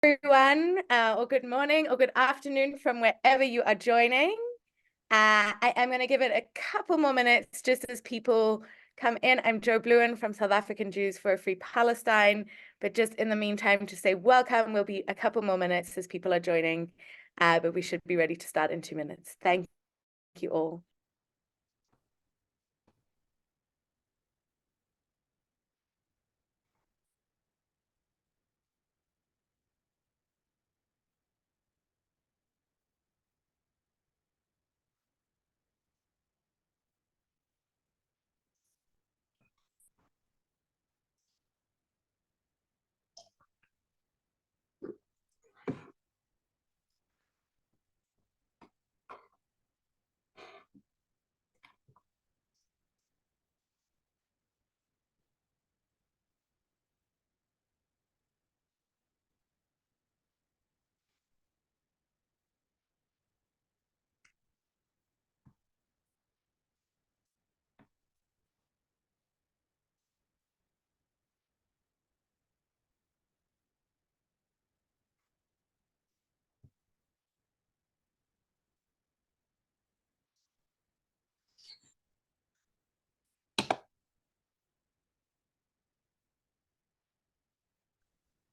Everyone, or good morning or good afternoon from wherever you are joining. I am going to give it a couple more minutes just as people come in. I'm Bluen from South African Jews for a Free Palestine, but just in the meantime to say welcome, will be a couple more minutes as people are joining, but we should be ready to start in 2 minutes. Thank you all.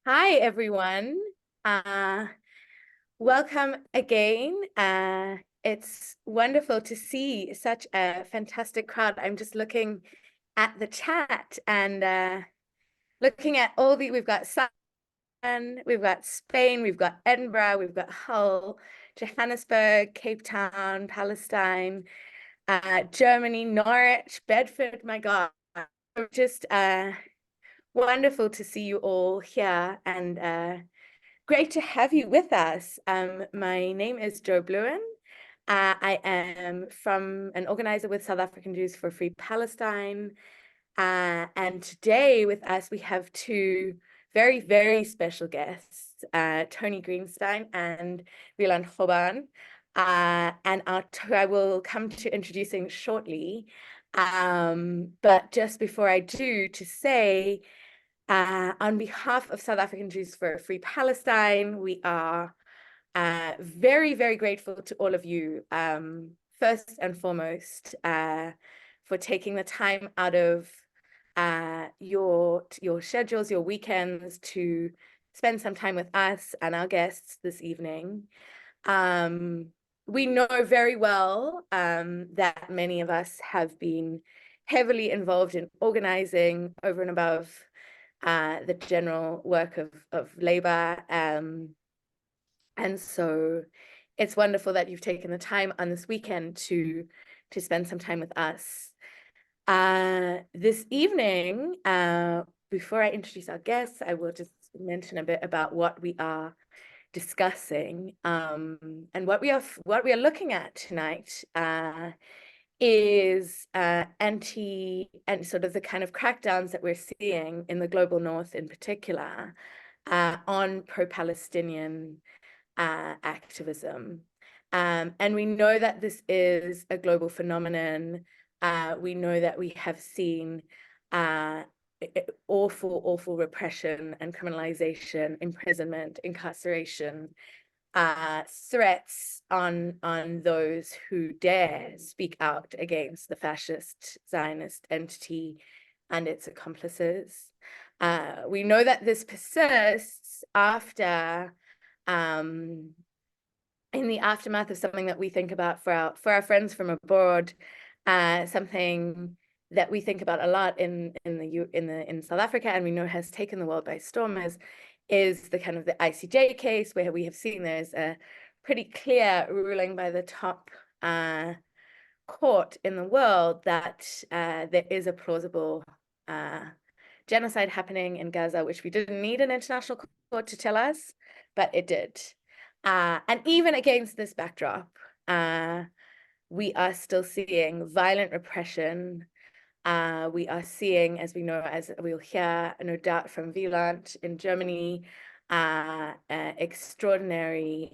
Hi, everyone. Welcome again. It's wonderful to see such a fantastic crowd. I'm just looking at the chat and looking at we've got Sun, we've got Spain, we've got Edinburgh, we've got Hull, Johannesburg, Cape Town, Palestine, Germany, Norwich, Bedford, my God. Just wonderful to see you all here and great to have you with us. My name is Bluen. I am from an organizer with South African Jews for Free Palestine. And today with us, we have two very, very special guests, Tony Greenstein and Wieland Hoban. And I will come to introducing shortly. But just before I do, to say, on behalf of South African Jews for a Free Palestine, we are very, very grateful to all of you, first and foremost, for taking the time out of your schedules, your weekends, to spend some time with us and our guests this evening. We know very well that many of us have been heavily involved in organizing over and above the general work of labor. And so it's wonderful that you've taken the time on this weekend to spend some time with us. This evening, before I introduce our guests, I will just mention a bit about what we are discussing. And what we are looking at tonight is and sort of the kind of crackdowns that we're seeing in the global north in particular on pro-Palestinian activism. And we know that this is a global phenomenon. We know that we have seen awful repression and criminalization, imprisonment, incarceration, threats on those who dare speak out against the fascist Zionist entity and its accomplices. We know that this persists after, in the aftermath of something that we think about for our friends from abroad, something that we think about a lot in South Africa, and we know has taken the world by storm, is the kind of the ICJ case, where we have seen there's a pretty clear ruling by the top court in the world that there is a plausible genocide happening in Gaza, which we didn't need an international court to tell us, but it did. And even against this backdrop, we are still seeing violent repression. We are seeing, as we know, as we'll hear, no doubt, from Wieland in Germany, extraordinary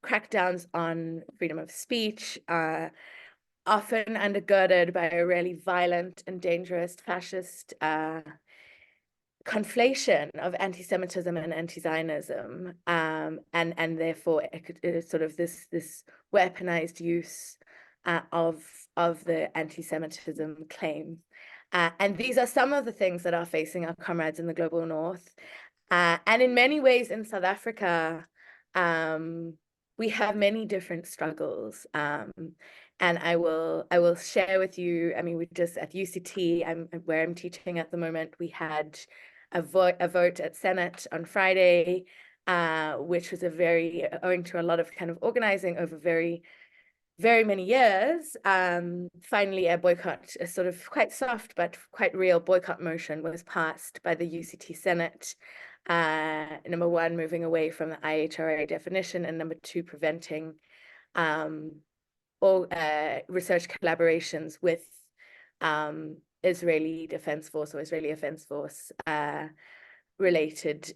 crackdowns on freedom of speech, often undergirded by a really violent and dangerous fascist conflation of anti-Semitism and anti-Zionism, and therefore sort of this weaponized use of the anti-Semitism claim. And these are some of the things that are facing our comrades in the global north. And in many ways in South Africa, we have many different struggles. And I will share with you, I mean, we just at UCT, where I'm teaching at the moment, we had a vote at Senate on Friday, which was owing to a lot of kind of organizing over very many years. Finally, a boycott, a sort of quite soft but quite real boycott motion was passed by the UCT Senate. Number one, moving away from the IHRA definition, and number two, preventing all research collaborations with Israeli Defense Force or Israeli Defense Force related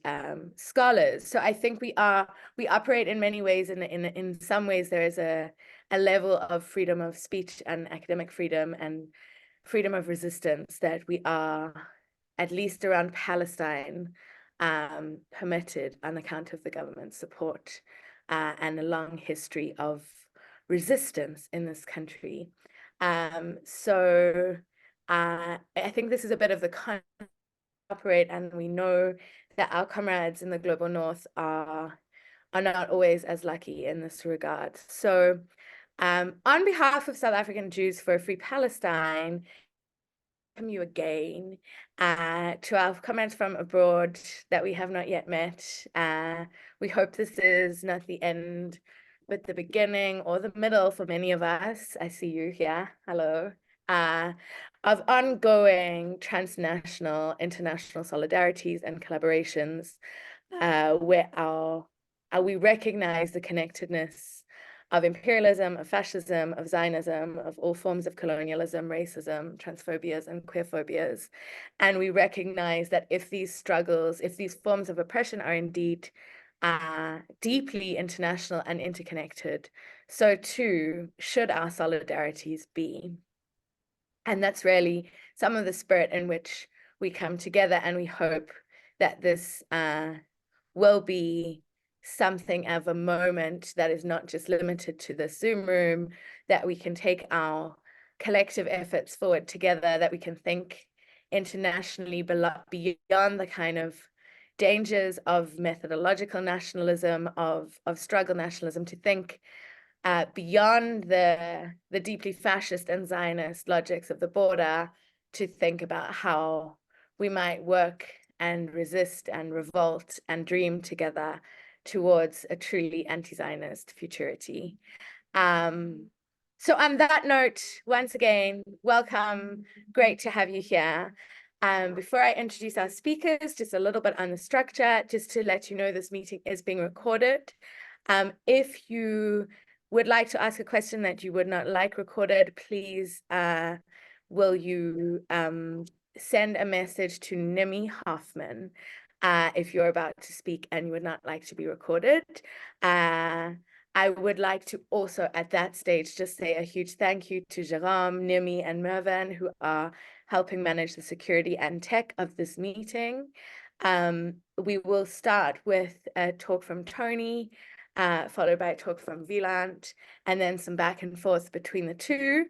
scholars. So I think we operate in many ways. In some ways, there is a level of freedom of speech and academic freedom and freedom of resistance that we are, at least around Palestine, permitted on account of the government's support and a long history of resistance in this country. So I think this is a bit of the kind of operate, and we know that our comrades in the global north are not always as lucky in this regard. So on behalf of South African Jews for a Free Palestine, welcome you again to our comrades from abroad that we have not yet met. We hope this is not the end, but the beginning or the middle for many of us. I see you here. Hello. Of ongoing transnational, international solidarities and collaborations, where we recognize the connectedness of imperialism, of fascism, of Zionism, of all forms of colonialism, racism, transphobias, and queerphobias. And we recognize that if these struggles, if these forms of oppression are indeed deeply international and interconnected, so too should our solidarities be. And that's really some of the spirit in which we come together, and we hope that this will be something of a moment that is not just limited to the Zoom room, that we can take our collective efforts forward together, that we can think internationally beyond the kind of dangers of methodological nationalism, of struggle nationalism, to think beyond the deeply fascist and Zionist logics of the border, to think about how we might work and resist and revolt and dream together towards a truly anti-Zionist futurity. So on that note, once again, welcome. Great to have you here. Before I introduce our speakers, just a little bit on the structure, just to let you know this meeting is being recorded. If you would like to ask a question that you would not like recorded, please will you send a message to Nimi Hoffman if you're about to speak and you would not like to be recorded. I would like to also at that stage just say a huge thank you to Jerome, Nimi, and Mervan, who are helping manage the security and tech of this meeting. We will start with a talk from Tony, followed by a talk from Wieland, and then some back and forth between the two,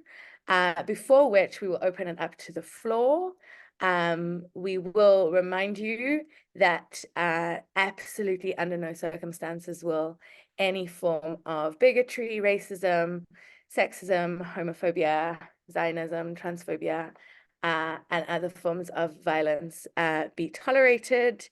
before which we will open it up to the floor. We will remind you that absolutely under no circumstances will any form of bigotry, racism, sexism, homophobia, Zionism, transphobia, and other forms of violence be tolerated.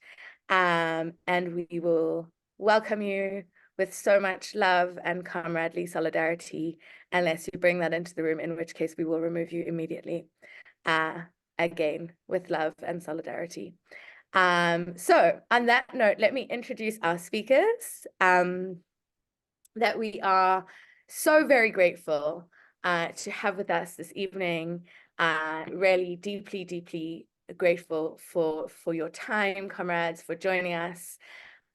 And we will welcome you with so much love and comradely solidarity, unless you bring that into the room, in which case we will remove you immediately. Again, with love and solidarity. So on that note, let me introduce our speakers, that we are so very grateful to have with us this evening. Really deeply, deeply grateful for your time, comrades, for joining us.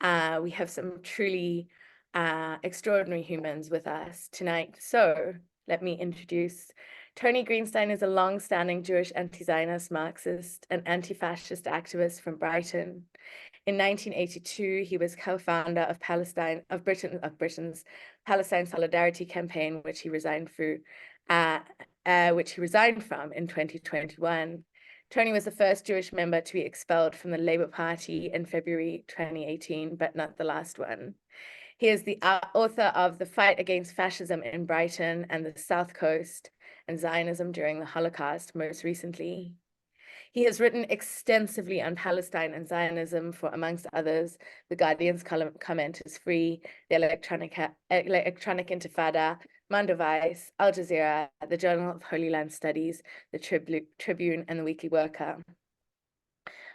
We have some truly extraordinary humans with us tonight. So let me introduce Tony Greenstein is a long-standing Jewish anti-Zionist Marxist and anti-fascist activist from Brighton. In 1982, he was co-founder of Britain's Palestine Solidarity Campaign, which he resigned from in 2021. Tony was the first Jewish member to be expelled from the Labour Party in February 2018, but not the last one. He is the author of The Fight Against Fascism in Brighton and the South Coast and Zionism during the Holocaust, most recently. He has written extensively on Palestine and Zionism for, amongst others, The Guardian's Comment is Free, The Electronic Intifada, Mondoweiss, Al Jazeera, the Journal of Holy Land Studies, the Tribune, and the Weekly Worker.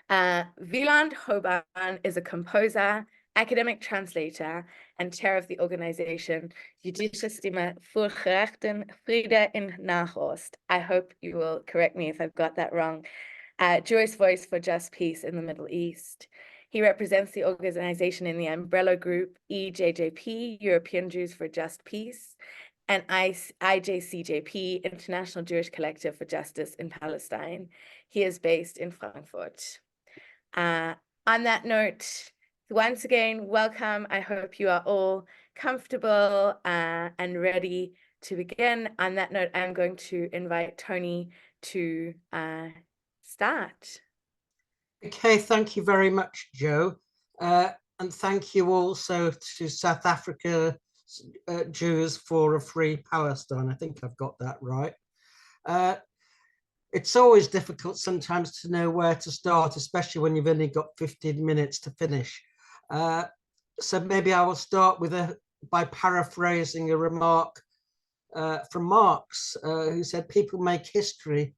Wieland Hoban is a composer, academic translator, and chair of the organization Jüdische Stimme für Rechten, Friede in Nahost. I hope you will correct me if I've got that wrong. Jewish Voice for Just Peace in the Middle East. He represents the organization in the umbrella group EJJP, European Jews for Just Peace, and IJCJP, International Jewish Collective for Justice in Palestine. He is based in Frankfurt. On that note, once again, welcome. I hope you are all comfortable and ready to begin. On that note, I'm going to invite Tony to start. Okay, thank you very much, Joe. And thank you also to South Africa Jews for a Free Palestine. I think I've got that right. It's always difficult sometimes to know where to start, especially when you've only got 15 minutes to finish. So maybe I will start with by paraphrasing a remark from Marx, who said, people make history,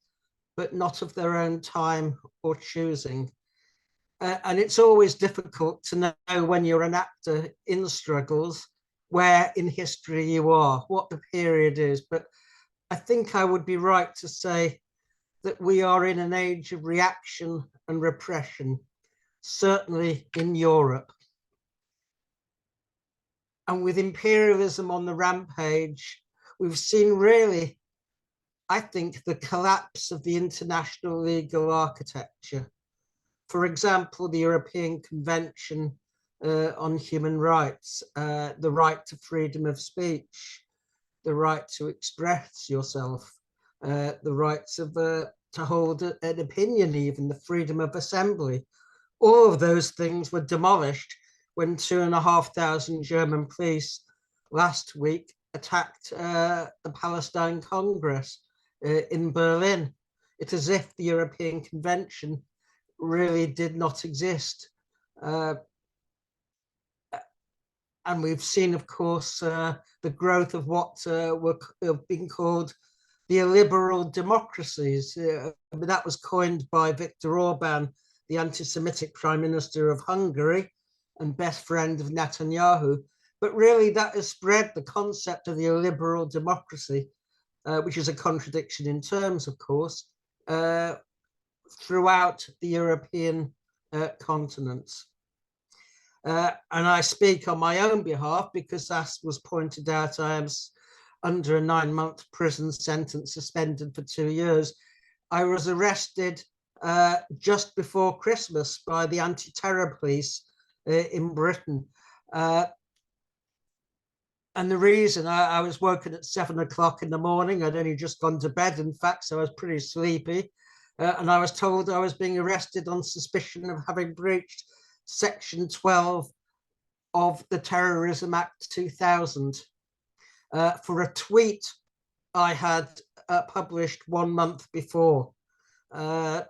but not of their own time or choosing. And it's always difficult to know when you're an actor in struggles, where in history you are, what the period is. But I think I would be right to say that we are in an age of reaction and repression, certainly in Europe. And with imperialism on the rampage, we've seen really, I think, the collapse of the international legal architecture. For example, the European Convention on Human Rights, the right to freedom of speech, the right to express yourself, the rights of to hold an opinion, even the freedom of assembly. All of those things were demolished when 2,500 German police last week attacked the Palestinian Congress in Berlin. It's as if the European Convention really did not exist. And we've seen, of course, the growth of what have been called the illiberal democracies. That was coined by Viktor Orban, the anti-Semitic Prime Minister of Hungary and best friend of Netanyahu. But really that has spread the concept of the illiberal democracy, which is a contradiction in terms, of course, throughout the European continents. And I speak on my own behalf because, as was pointed out, I am under a 9-month prison sentence, suspended for 2 years. I was arrested just before Christmas by the anti-terror police in Britain. And the reason, I was woken at 7 o'clock in the morning. I'd only just gone to bed, in fact, so I was pretty sleepy. And I was told I was being arrested on suspicion of having breached Section 12 of the Terrorism Act 2000 for a tweet I had published 1 month before. I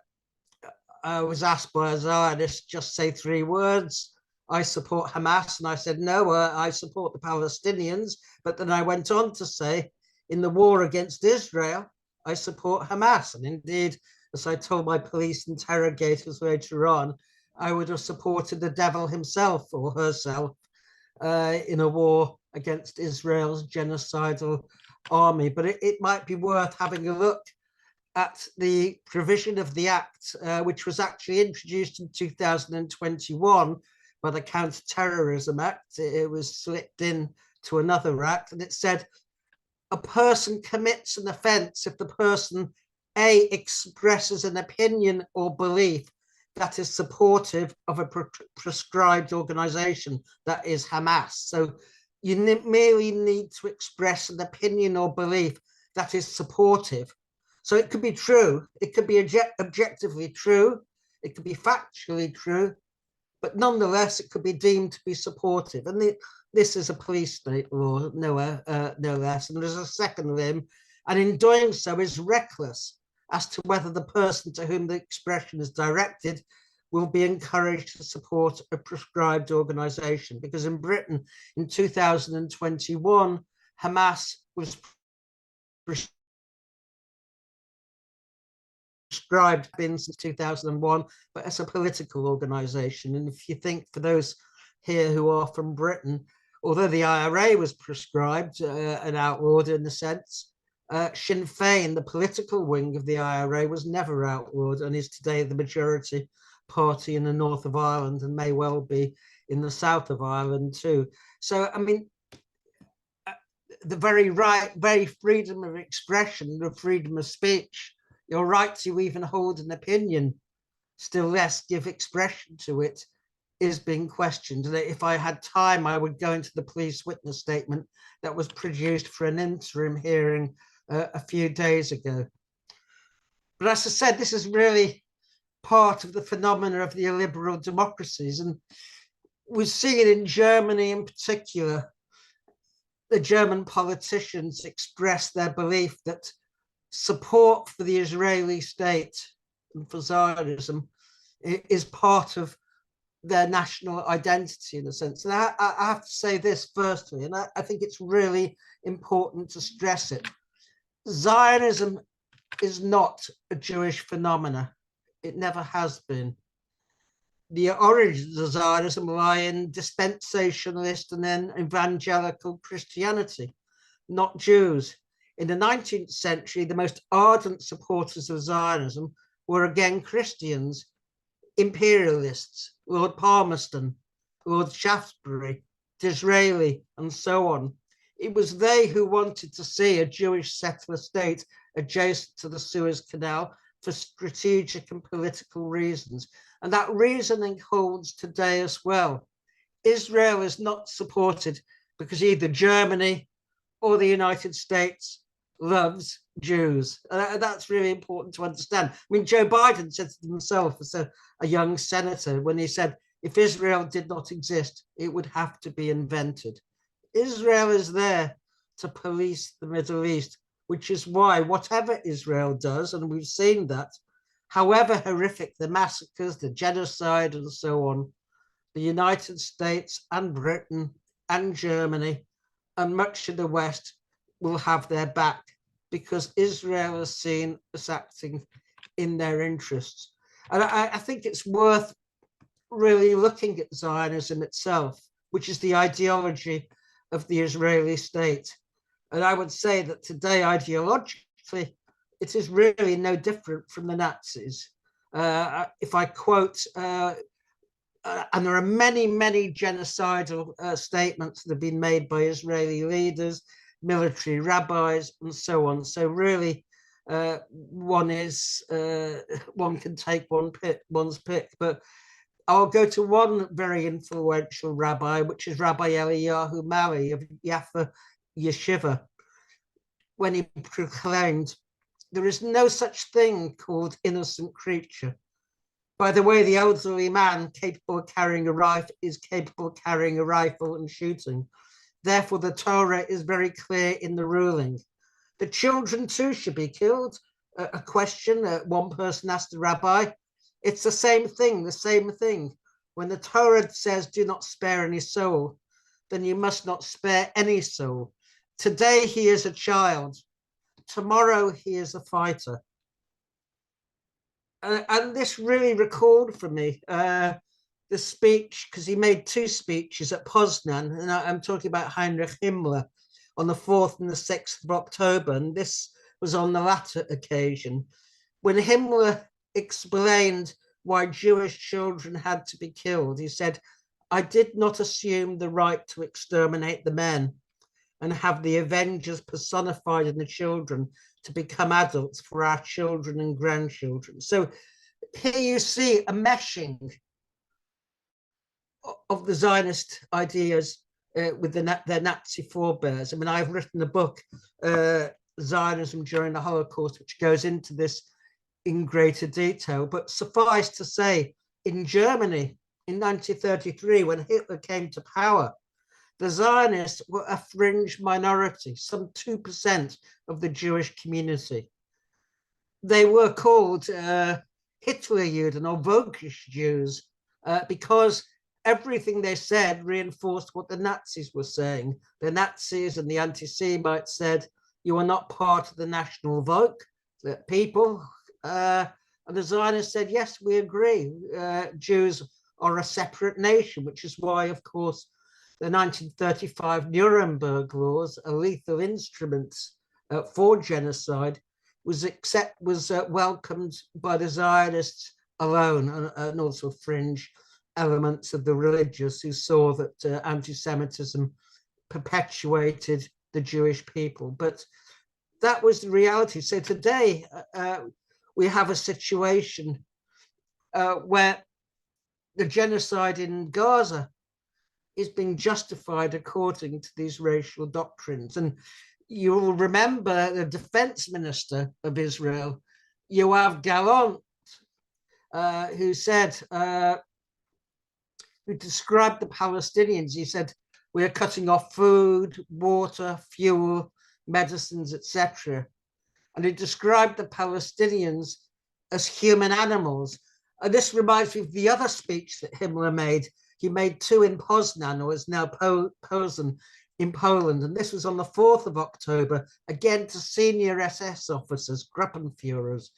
was asked by a Zionist, just say 3 words. I support Hamas. And I said, no, I support the Palestinians. But then I went on to say, in the war against Israel, I support Hamas. And indeed, as I told my police interrogators later on, I would have supported the devil himself or herself in a war against Israel's genocidal army. But it might be worth having a look at the provision of the Act, which was actually introduced in 2021 by the Counter-Terrorism Act. It was slipped in to another act, and it said a person commits an offence if the person A, expresses an opinion or belief that is supportive of a prescribed organization, that is Hamas. So you merely need to express an opinion or belief that is supportive. So it could be true, it could be objectively true, it could be factually true, but nonetheless it could be deemed to be supportive. And this is a police state law, no less. And there's a second limb, and in doing so is reckless as to whether the person to whom the expression is directed will be encouraged to support a prescribed organization. Because in Britain in 2021, Hamas was prescribed been since 2001, but as a political organization. And if you think, for those here who are from Britain, although the IRA was prescribed and outlawed in a sense, Sinn Féin, the political wing of the IRA, was never outlawed and is today the majority party in the north of Ireland and may well be in the south of Ireland too. So, I mean, the very freedom of expression, the freedom of speech, your right to even hold an opinion, still less give expression to it, is being questioned. And if I had time, I would go into the police witness statement that was produced for an interim hearing a few days ago. But as I said, this is really part of the phenomena of the illiberal democracies. And we see it in Germany in particular. The German politicians express their belief that support for the Israeli state and for Zionism is part of their national identity, in a sense. And I have to say this firstly, and I think it's really important to stress it. Zionism is not a Jewish phenomena. It never has been. The origins of Zionism lie in dispensationalist and then evangelical Christianity, not Jews. In the 19th century, the most ardent supporters of Zionism were again Christians, imperialists, Lord Palmerston, Lord Shaftesbury, Disraeli, and so on. It was they who wanted to see a Jewish settler state adjacent to the Suez Canal for strategic and political reasons. And that reasoning holds today as well. Israel is not supported because either Germany or the United States loves Jews. And that's really important to understand. I mean, Joe Biden said to himself as a young senator when he said, if Israel did not exist, it would have to be invented. Israel is there to police the Middle East, which is why whatever Israel does, and we've seen that, however horrific the massacres, the genocide, and so on, the United States and Britain and Germany and much of the West will have their back, because Israel is seen as acting in their interests. And I think it's worth really looking at Zionism itself, which is the ideology of the Israeli state. And I would say that today, ideologically, it is really no different from the Nazis. If I quote, and there are many, many genocidal statements that have been made by Israeli leaders, military rabbis, and so on. So really, one can take one's pick. But I'll go to one very influential rabbi, which is Rabbi Eliyahu Mali of Yafa Yeshiva, when he proclaimed, there is no such thing called innocent creature. By the way, the elderly man capable of carrying a rifle is capable of carrying a rifle and shooting. Therefore, the Torah is very clear in the ruling. The children too should be killed. A question one person asked the rabbi. It's the same thing, the same thing. When the Torah says, do not spare any soul, then you must not spare any soul. Today he is a child. Tomorrow he is a fighter. And this really recalled for me the speech, because he made two speeches at Poznan, and I'm talking about Heinrich Himmler on the 4th and the 6th of October, and this was on the latter occasion, when Himmler explained why Jewish children had to be killed. He said, I did not assume the right to exterminate the men. and have the Avengers personified in the children to become adults for our children and grandchildren. So here you see a meshing of the Zionist ideas with their Nazi forebears. I mean, I've written a book, Zionism During the Holocaust, which goes into this in greater detail. But suffice to say, in Germany in 1933, when Hitler came to power, the Zionists were a fringe minority, some 2% of the Jewish community. They were called Hitlerjuden or Völkisch Jews because everything they said reinforced what the Nazis were saying. The Nazis and the anti-Semites said, you are not part of the national Volk, the people. And the Zionists said, yes, we agree. Jews are a separate nation, which is why, of course, the 1935 Nuremberg laws, a lethal instrument for genocide, was welcomed by the Zionists alone, and also fringe elements of the religious who saw that anti-Semitism perpetuated the Jewish people. But that was the reality. So today we have a situation where the genocide in Gaza is being justified according to these racial doctrines. And you'll remember the defense minister of Israel, Yoav Gallant, who said, who described the Palestinians. He said, we are cutting off food, water, fuel, medicines, etc. And he described the Palestinians as human animals. And this reminds me of the other speech that Himmler made. He made two in Poznan, or is now Posen, in Poland. And this was on the 4th of October, again to senior SS officers, Gruppenführers.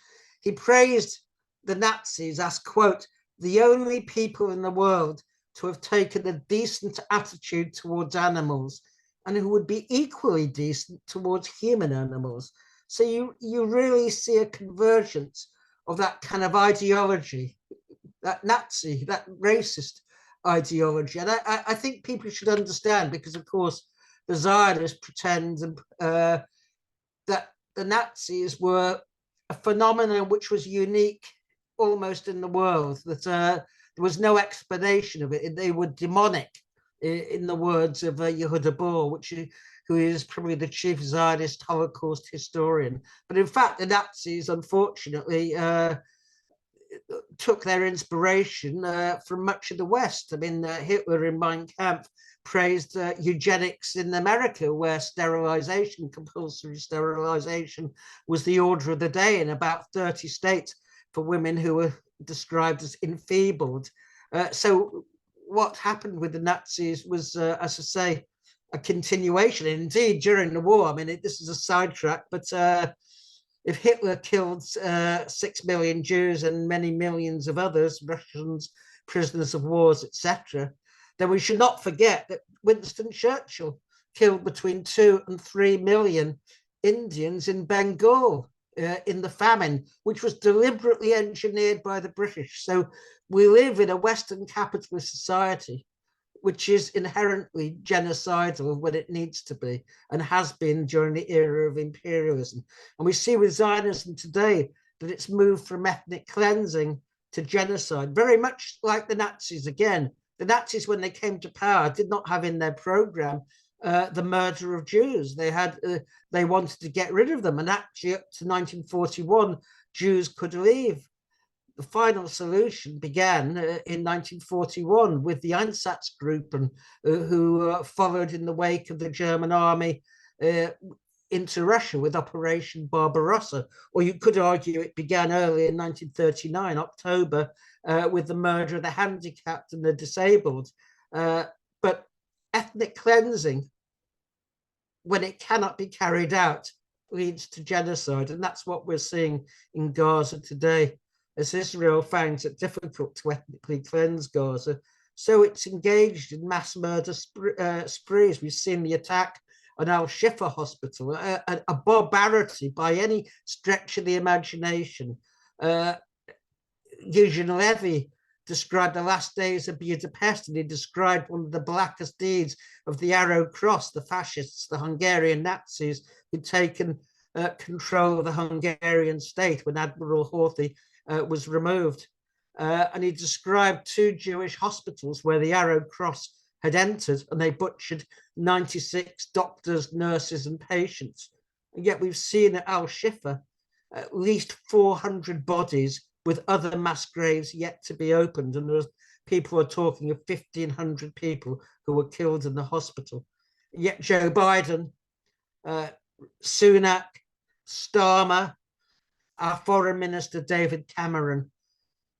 He praised the Nazis as, quote, the only people in the world to have taken a decent attitude towards animals and who would be equally decent towards human animals. So you really see a convergence of that kind of ideology, that Nazi, that racist ideology. And I think people should understand, because of course the Zionists pretend that the Nazis were a phenomenon which was unique almost in the world, that there was no explanation of it. They were demonic, in the words of Yehuda Bohr, who is probably the chief Zionist Holocaust historian. But in fact, the Nazis, unfortunately, took their inspiration from much of the West. I mean, Hitler in Mein Kampf praised eugenics in America, where sterilization, compulsory sterilization, was the order of the day in about 30 states for women who were described as enfeebled. So what happened with the Nazis was, as I say, a continuation. And indeed, during the war, I mean, this is a sidetrack, but if Hitler killed 6 million Jews and many millions of others, Russians, prisoners of wars, etc., then we should not forget that Winston Churchill killed between 2 and 3 million Indians in Bengal in the famine, which was deliberately engineered by the British. So we live in a Western capitalist society which is inherently genocidal when it needs to be, and has been during the era of imperialism. And we see with Zionism today that it's moved from ethnic cleansing to genocide, very much like the Nazis again. The Nazis, when they came to power, did not have in their program the murder of Jews. They wanted to get rid of them, and actually up to 1941, Jews could leave. The final solution began in 1941 with the Einsatz group, and who followed in the wake of the German army into Russia with Operation Barbarossa. Or you could argue it began early in 1939, October, with the murder of the handicapped and the disabled. But ethnic cleansing, when it cannot be carried out, leads to genocide. And that's what we're seeing in Gaza today. As Israel finds it difficult to ethnically cleanse Gaza, so it's engaged in mass murder sprees. We've seen the attack on Al-Shifa Hospital, a barbarity by any stretch of the imagination. Eugene Levy described the last days of Budapest, and he described one of the blackest deeds of the Arrow Cross, the fascists, the Hungarian Nazis, who'd taken control of the Hungarian state when Admiral Horthy was removed. And he described 2 Jewish hospitals where the Arrow Cross had entered, and they butchered 96 doctors, nurses, and patients. And yet we've seen at Al-Shifa at least 400 bodies with other mass graves yet to be opened. And there's people are talking of 1,500 people who were killed in the hospital. Yet Joe Biden, Sunak, Starmer, our foreign minister, David Cameron,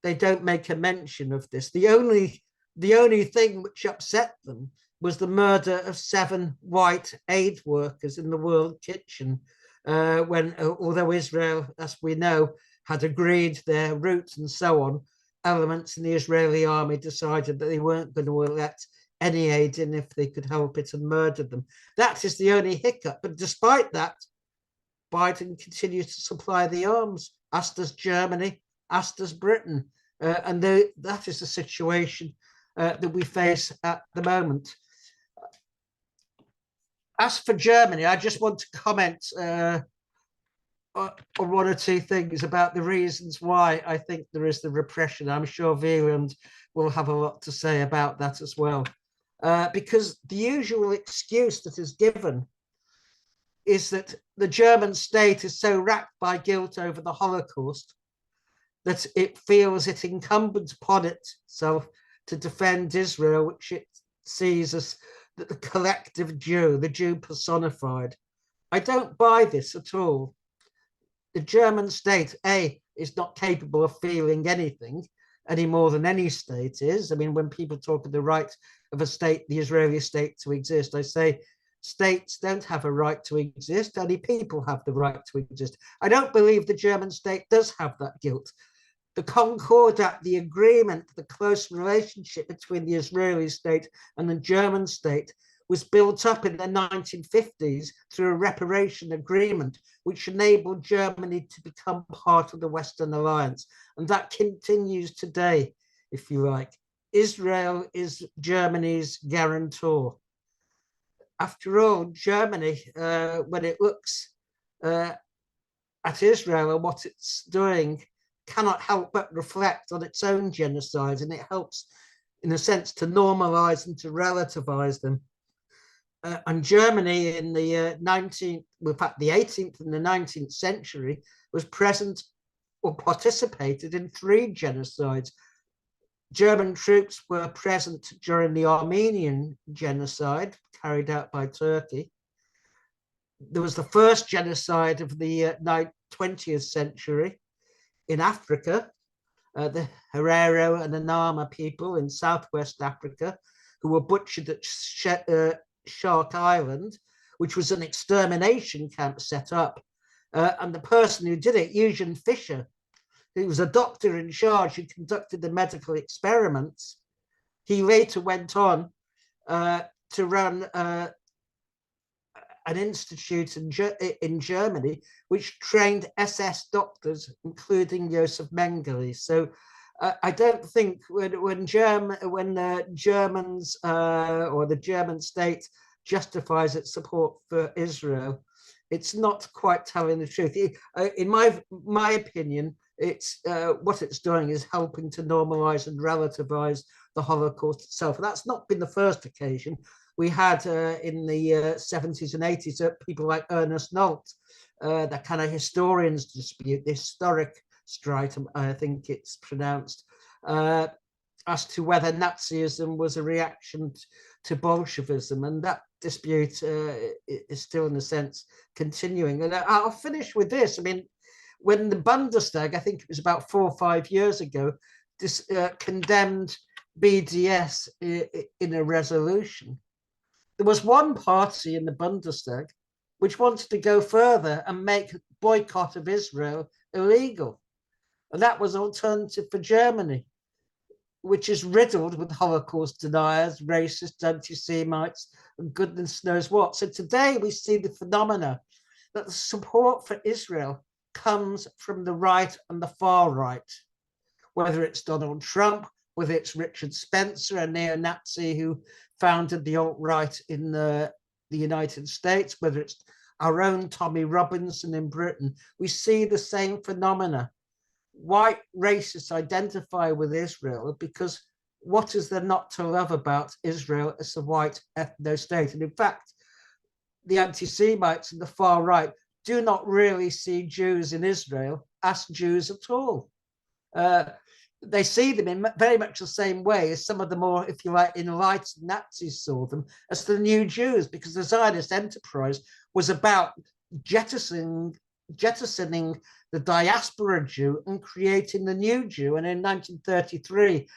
they don't make a mention of this. The only thing which upset them was the murder of 7 white aid workers in the World Kitchen, when, although Israel, as we know, had agreed their routes and so on, elements in the Israeli army decided that they weren't going to let any aid in if they could help it, and murdered them. That is the only hiccup. But despite that, Biden continues to supply the arms, as does Germany, as does Britain. And that is the situation that we face at the moment. As for Germany, I just want to comment on 1 or 2 things about the reasons why I think there is the repression. I'm sure Wieland will have a lot to say about that as well. Because the usual excuse that is given is that the German state is so racked by guilt over the Holocaust that it feels it incumbent upon itself to defend Israel, which it sees as the collective Jew, the Jew personified. I don't buy this at all. The German state, A, is not capable of feeling anything any more than any state is. I mean, when people talk of the right of a state, the Israeli state, to exist, I say states don't have a right to exist, only people have the right to exist. I don't believe the German state does have that guilt. The Concordat, the agreement, the close relationship between the Israeli state and the German state was built up in the 1950s through a reparation agreement, which enabled Germany to become part of the Western Alliance. And that continues today, if you like. Israel is Germany's guarantor. After all, Germany, when it looks at Israel and what it's doing, cannot help but reflect on its own genocide, and it helps, in a sense, to normalize and to relativize them. And Germany in the 19th, in fact, the 18th and the 19th century was present or participated in 3 genocides. German troops were present during the Armenian genocide carried out by Turkey. There was the first genocide of the 20th century in Africa, the Herero and Anama people in Southwest Africa, who were butchered at Shark Island, which was an extermination camp set up. And the person who did it, Eugen Fischer, who was a doctor in charge who conducted the medical experiments, he later went on to run an institute in Germany, which trained SS doctors, including Josef Mengele. So I don't think when the Germans or the German state justifies its support for Israel, it's not quite telling the truth. In my opinion, it's what it's doing is helping to normalize and relativize the Holocaust itself. And that's not been the first occasion. We had in the 70s and 80s people like Ernest Nolte, that kind of historians dispute, the historic stritum, I think it's pronounced, as to whether Nazism was a reaction to Bolshevism, and that dispute is still, in a sense, continuing. And I'll finish with this. I mean, when the Bundestag, I think it was about 4 or 5 years ago, condemned BDS in a resolution, there was one party in the Bundestag which wanted to go further and make boycott of Israel illegal. And that was Alternative for Germany, which is riddled with Holocaust deniers, racists, anti-Semites, and goodness knows what. So today we see the phenomena that the support for Israel comes from the right and the far right, whether it's Donald Trump, whether it's Richard Spencer, a neo-Nazi who founded the alt-right in the United States, whether it's our own Tommy Robinson in Britain, we see the same phenomena. White racists identify with Israel because what is there not to love about Israel as a white ethno-state? And in fact, the anti-Semites and the far right do not really see Jews in Israel as Jews at all. They see them in very much the same way as some of the more, if you like, enlightened Nazis saw them, as the new Jews, because the Zionist enterprise was about jettisoning the diaspora Jew and creating the new Jew. And in 1933,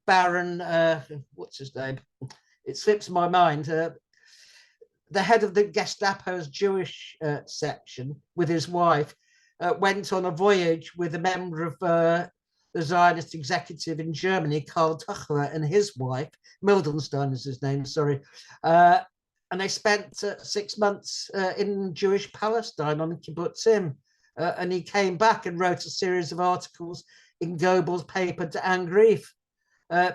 Baron, what's his name? It slips my mind. The head of the Gestapo's Jewish section with his wife went on a voyage with a member of the Zionist executive in Germany, Karl Tuchler, and his wife, Mildenstein is his name, sorry. And they spent 6 months in Jewish Palestine on kibbutzim. And he came back and wrote a series of articles in Goebbels' paper De Angriff,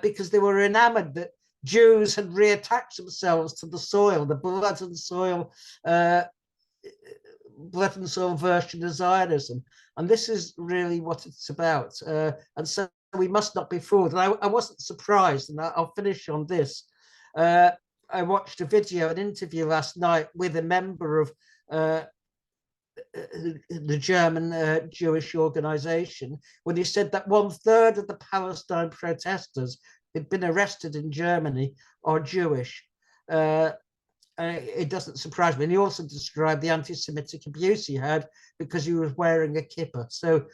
because they were enamored that Jews had reattached themselves to the soil, the blood and soil version of Zionism. And this is really what it's about. And so we must not be fooled. And I wasn't surprised, and I'll finish on this. I watched a video, an interview last night with a member of the German Jewish organization, when he said that 1/3 of the Palestine protesters who'd been arrested in Germany are Jewish. It doesn't surprise me. And he also described the anti-Semitic abuse he had because he was wearing a kippah. So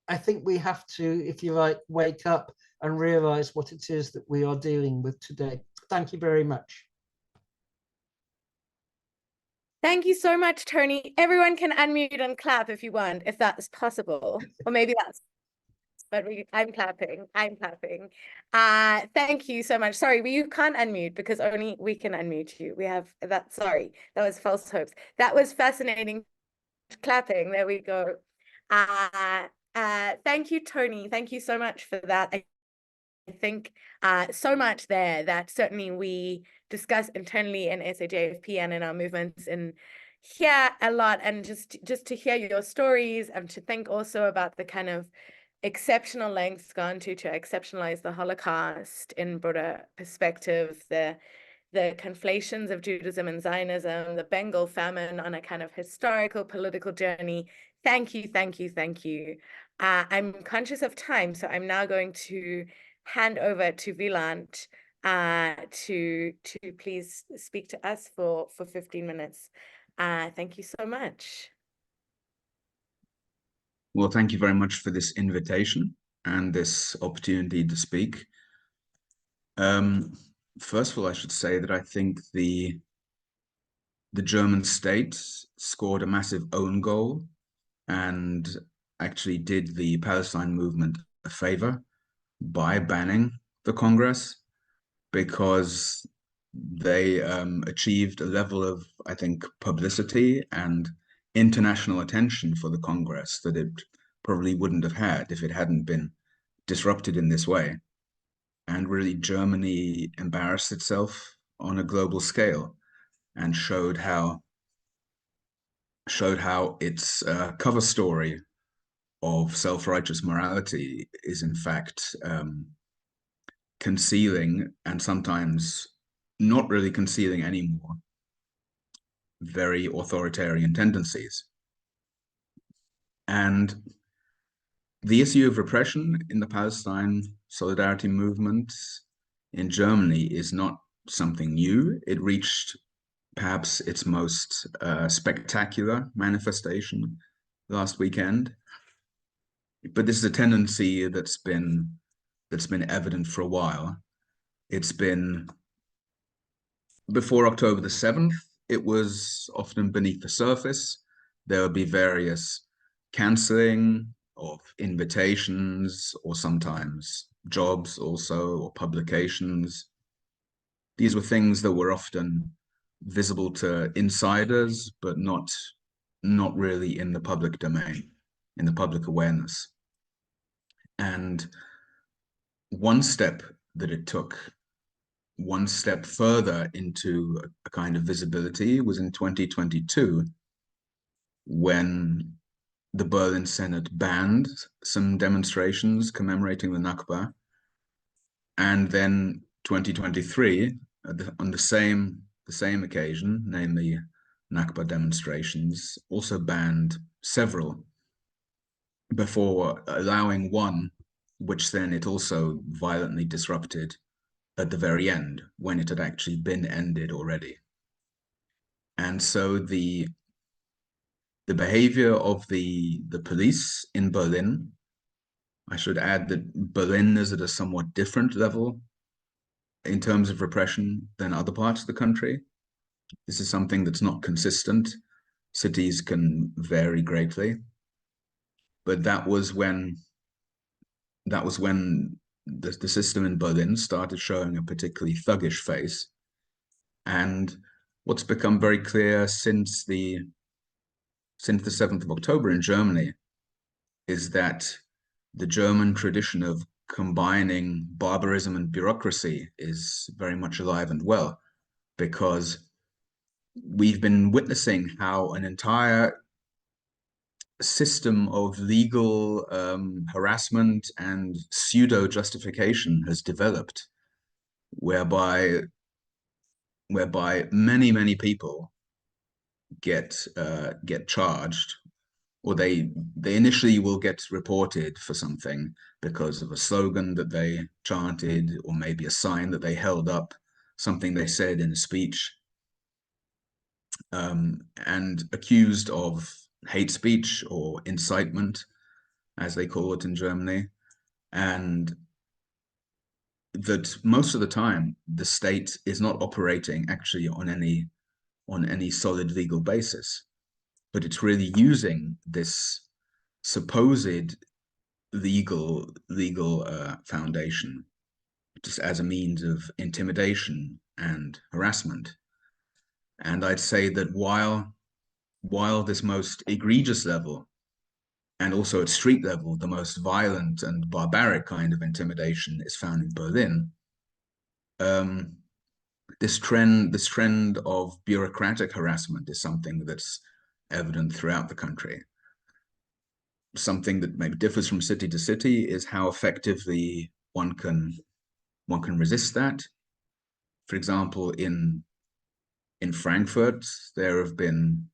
I think we have to, if you like, wake up and realize what it is that we are dealing with today. Thank you very much. Thank you so much, Tony. Everyone can unmute and clap if you want, if that's possible. Or maybe that's, but I'm clapping. Thank you so much. Sorry, you can't unmute because only we can unmute you. We have that. Sorry, that was false hopes. That was fascinating. Clapping. There we go. Thank you, Tony. Thank you so much for that. I think so much there that certainly we discuss internally in SAJFP and in our movements and hear a lot, and just to hear your stories and to think also about the kind of exceptional lengths gone to exceptionalize the Holocaust in broader perspective, the conflations of Judaism and Zionism, the Bengal famine on a kind of historical political journey. Thank you, thank you, thank you. I'm conscious of time, so I'm now going to hand over to Wieland to please speak to us for 15 minutes. Thank you so much. Well, thank you very much for this invitation and this opportunity to speak. First of all, I should say that I think the German state scored a massive own goal and actually did the Palestine movement a favor by banning the Congress, because they achieved a level of, I think, publicity and international attention for the Congress that it probably wouldn't have had if it hadn't been disrupted in this way. And really, Germany embarrassed itself on a global scale and showed how its cover story of self-righteous morality is in fact concealing, and sometimes not really concealing anymore, very authoritarian tendencies. And the issue of repression in the Palestine solidarity movement in Germany is not something new. It reached perhaps its most spectacular manifestation last weekend. But this is a tendency that's been evident for a while. It's been, before October the 7th, it was often beneath the surface. There would be various cancelling of invitations, or sometimes jobs also, or publications. These were things that were often visible to insiders, but not really in the public domain, in the public awareness. And one step that it took, one step further into a kind of visibility, was in 2022, when the Berlin Senate banned some demonstrations commemorating the Nakba. And then 2023, on the same occasion, namely Nakba demonstrations, also banned several, before allowing one, which then it also violently disrupted at the very end, when it had actually been ended already. And so the behavior of the police in Berlin, I should add that Berlin is at a somewhat different level in terms of repression than other parts of the country. This is something that's not consistent. Cities can vary greatly. But that was when the system in Berlin started showing a particularly thuggish face. And what's become very clear since the 7th of October in Germany is that the German tradition of combining barbarism and bureaucracy is very much alive and well, because we've been witnessing how an entire system of legal harassment and pseudo justification has developed, whereby many people get charged, or they initially will get reported for something because of a slogan that they chanted, or maybe a sign that they held up, something they said in a speech, and accused of hate speech or incitement, as they call it in Germany. And that most of the time the state is not operating actually on any solid legal basis, but it's really using this supposed legal foundation just as a means of intimidation and harassment. And I'd say that while this most egregious level, and also at street level, the most violent and barbaric kind of intimidation is found in Berlin, this trend of bureaucratic harassment is something that's evident throughout the country. Something that maybe differs from city to city is how effectively one can resist that. For example, in Frankfurt, there have been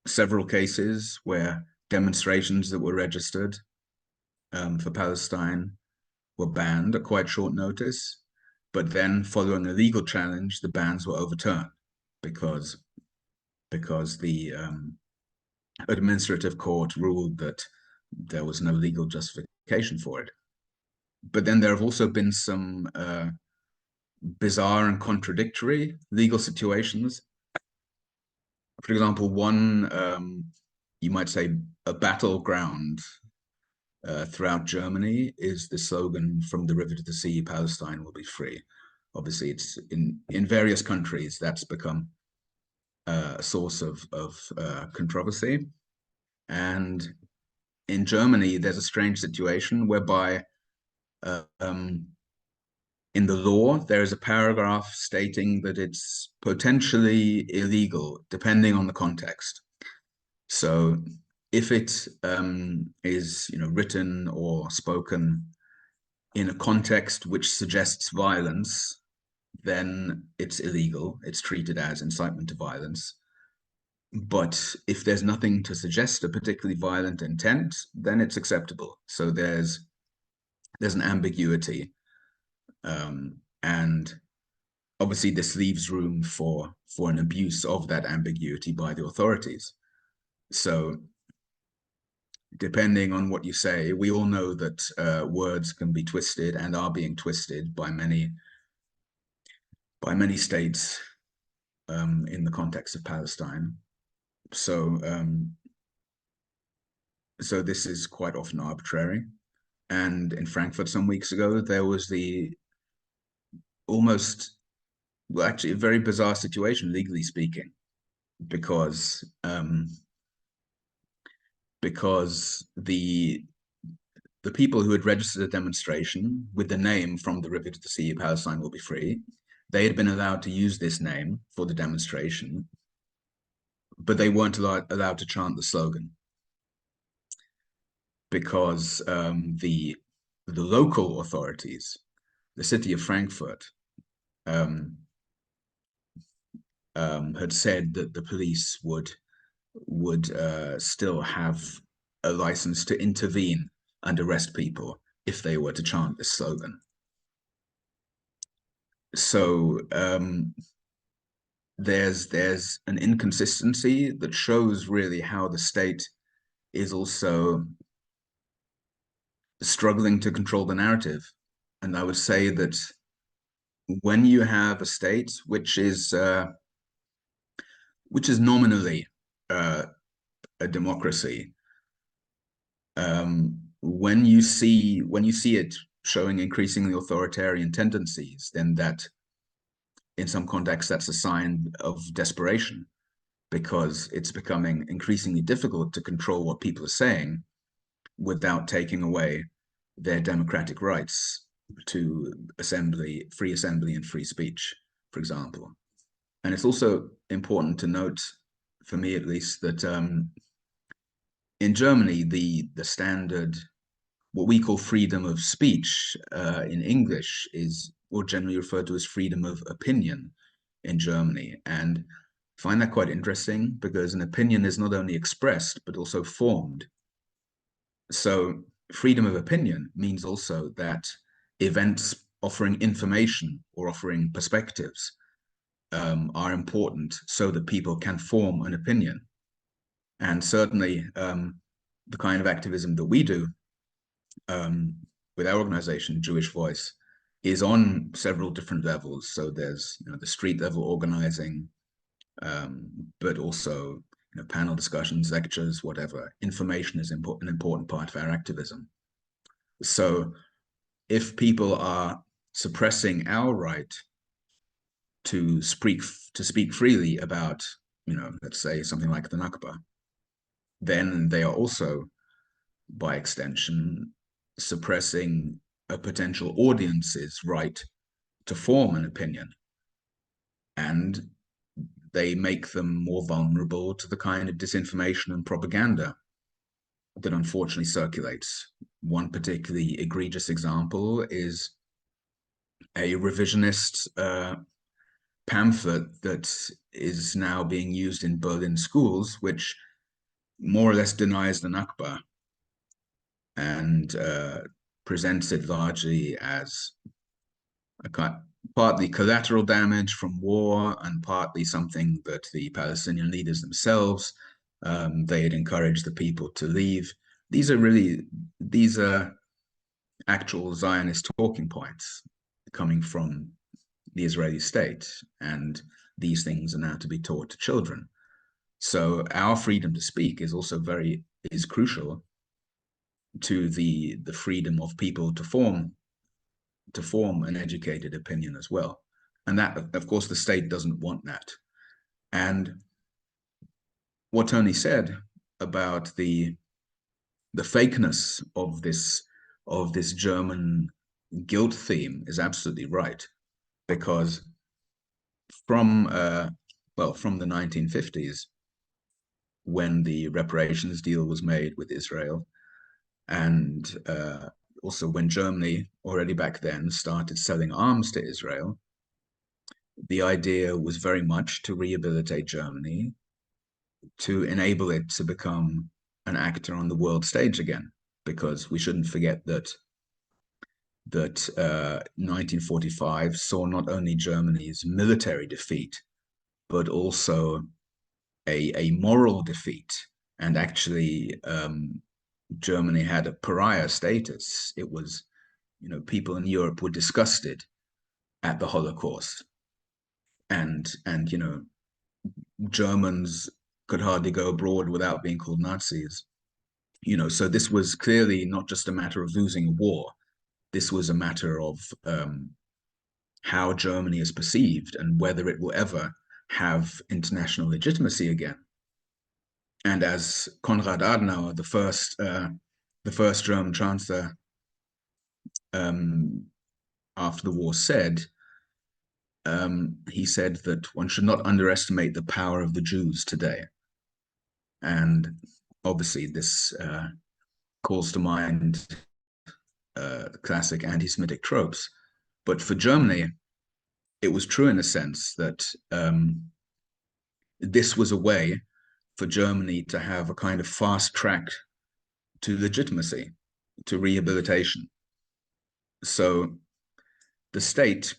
several cases where demonstrations that were registered for Palestine were banned at quite short notice, but then following a legal challenge, the bans were overturned because the administrative court ruled that there was no legal justification for it. But then there have also been some bizarre and contradictory legal situations. For example, one, you might say, a battleground throughout Germany is the slogan, "From the river to the sea, Palestine will be free." Obviously, it's in various countries that's become a source of controversy. And in Germany, there's a strange situation whereby in the law, there is a paragraph stating that it's potentially illegal, depending on the context. So if it is written or spoken in a context which suggests violence, then it's illegal. It's treated as incitement to violence. But if there's nothing to suggest a particularly violent intent, then it's acceptable. So there's an ambiguity. And obviously this leaves room for an abuse of that ambiguity by the authorities. So depending on what you say, we all know that words can be twisted and are being twisted by many states in the context of Palestine. So so this is quite often arbitrary. And in Frankfurt some weeks ago, there was the actually a very bizarre situation, legally speaking, because the the people who had registered a demonstration with the name "From the River to the Sea, Palestine will be free," they had been allowed to use this name for the demonstration, but they weren't allowed to chant the slogan, because the local authorities, the city of Frankfurt, had said that the police would still have a license to intervene and arrest people if they were to chant this slogan. So there's an inconsistency that shows really how the state is also struggling to control the narrative. And I would say that when you have a state which is nominally a democracy, when you see it showing increasingly authoritarian tendencies, then that, in some contexts, that's a sign of desperation, because it's becoming increasingly difficult to control what people are saying without taking away their democratic rights to free assembly and free speech, for example. And it's also important to note, for me at least, that in Germany, the standard, what we call freedom of speech in English, is more generally referred to as freedom of opinion in Germany. And I find that quite interesting, because an opinion is not only expressed, but also formed. So freedom of opinion means also that events offering information or offering perspectives are important so that people can form an opinion. And certainly the kind of activism that we do with our organization, Jewish Voice, is on several different levels. So there's the street level organizing, but also panel discussions, lectures, whatever. Information is an important part of our activism. So if people are suppressing our right to speak freely about, let's say something like the Nakba, then they are also, by extension, suppressing a potential audience's right to form an opinion. And they make them more vulnerable to the kind of disinformation and propaganda that unfortunately circulates. One particularly egregious example is a revisionist pamphlet that is now being used in Berlin schools, which more or less denies the Nakba and presents it largely as partly collateral damage from war and partly something that the Palestinian leaders themselves, they had encouraged the people to leave. These are actual Zionist talking points coming from the Israeli state, and these things are now to be taught to children. So our freedom to speak is also is crucial to the freedom of people to form an educated opinion as well. And that, of course, the state doesn't want that. And what Tony said about the fakeness of this German guilt theme is absolutely right, because from the 1950s, when the reparations deal was made with Israel, and also when Germany already back then started selling arms to Israel, the idea was very much to rehabilitate Germany, to enable it to become an actor on the world stage again, because we shouldn't forget that 1945 saw not only Germany's military defeat, but also a moral defeat. And actually, Germany had a pariah status. It was, people in Europe were disgusted at the Holocaust, and Germans could hardly go abroad without being called Nazis. So this was clearly not just a matter of losing a war. This was a matter of how Germany is perceived and whether it will ever have international legitimacy again. And as Konrad Adenauer, the first the first German chancellor after the war said, he said that one should not underestimate the power of the Jews today. And obviously this calls to mind classic anti-Semitic tropes. But for Germany, it was true in a sense that this was a way for Germany to have a kind of fast track to legitimacy, to rehabilitation. So the state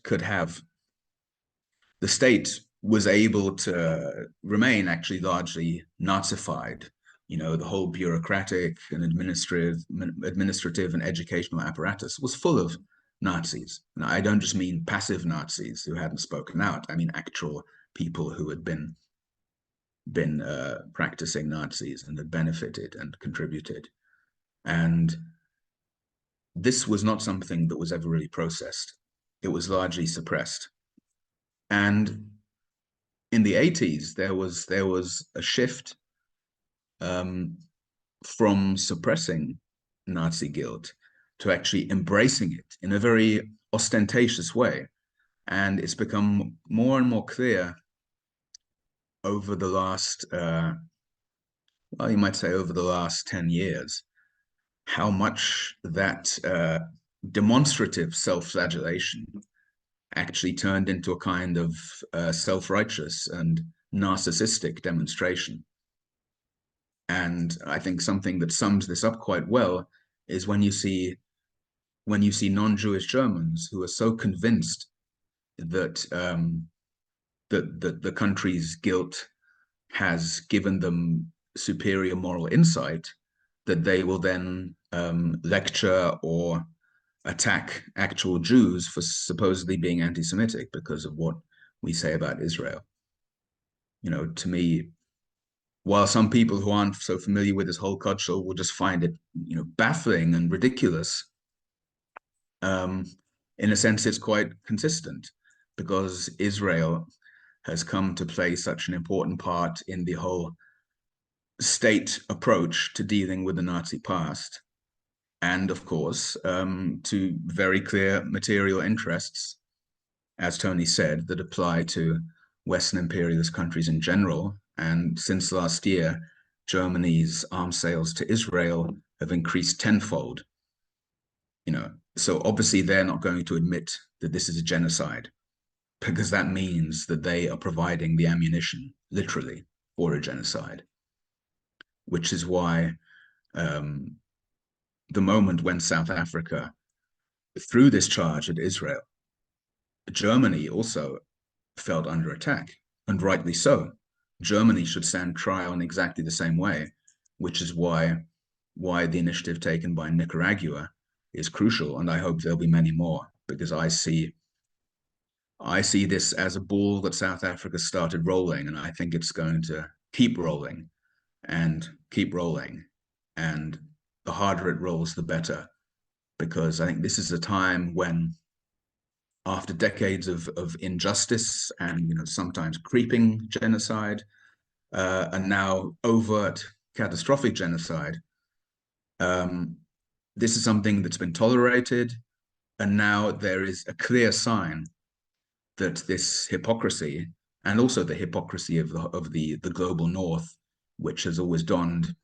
was able to remain actually largely Nazified. The whole bureaucratic and administrative and educational apparatus was full of Nazis. And I don't just mean passive Nazis who hadn't spoken out. I mean actual people who had been practicing Nazis and had benefited and contributed. And this was not something that was ever really processed. It was largely suppressed. And in the 80s, there was a shift from suppressing Nazi guilt to actually embracing it in a very ostentatious way. And it's become more and more clear over the last, well, you might say over the last 10 years, how much that demonstrative self-flagellation actually turned into a kind of self-righteous and narcissistic demonstration. And I think something that sums this up quite well is when you see non-Jewish Germans who are so convinced that that the country's guilt has given them superior moral insight, that they will then lecture or attack actual Jews for supposedly being anti-Semitic because of what we say about Israel. To me, while some people who aren't so familiar with this whole culture will just find it, baffling and ridiculous, in a sense, it's quite consistent because Israel has come to play such an important part in the whole state approach to dealing with the Nazi past. And of course, to very clear material interests, as Tony said, that apply to Western imperialist countries in general. And since last year, Germany's arms sales to Israel have increased tenfold. So obviously they're not going to admit that this is a genocide, because that means that they are providing the ammunition, literally, for a genocide. Which is why the moment when South Africa threw this charge at Israel, Germany also felt under attack, and rightly so. Germany should stand trial in exactly the same way, which is why the initiative taken by Nicaragua is crucial, and I hope there'll be many more, because I see this as a ball that South Africa started rolling, and I think it's going to keep rolling and keep rolling, and the harder it rolls, the better, because I think this is a time when, after decades of injustice and sometimes creeping genocide, and now overt catastrophic genocide, this is something that's been tolerated, and now there is a clear sign that this hypocrisy, and also the hypocrisy of the global North, which has always donned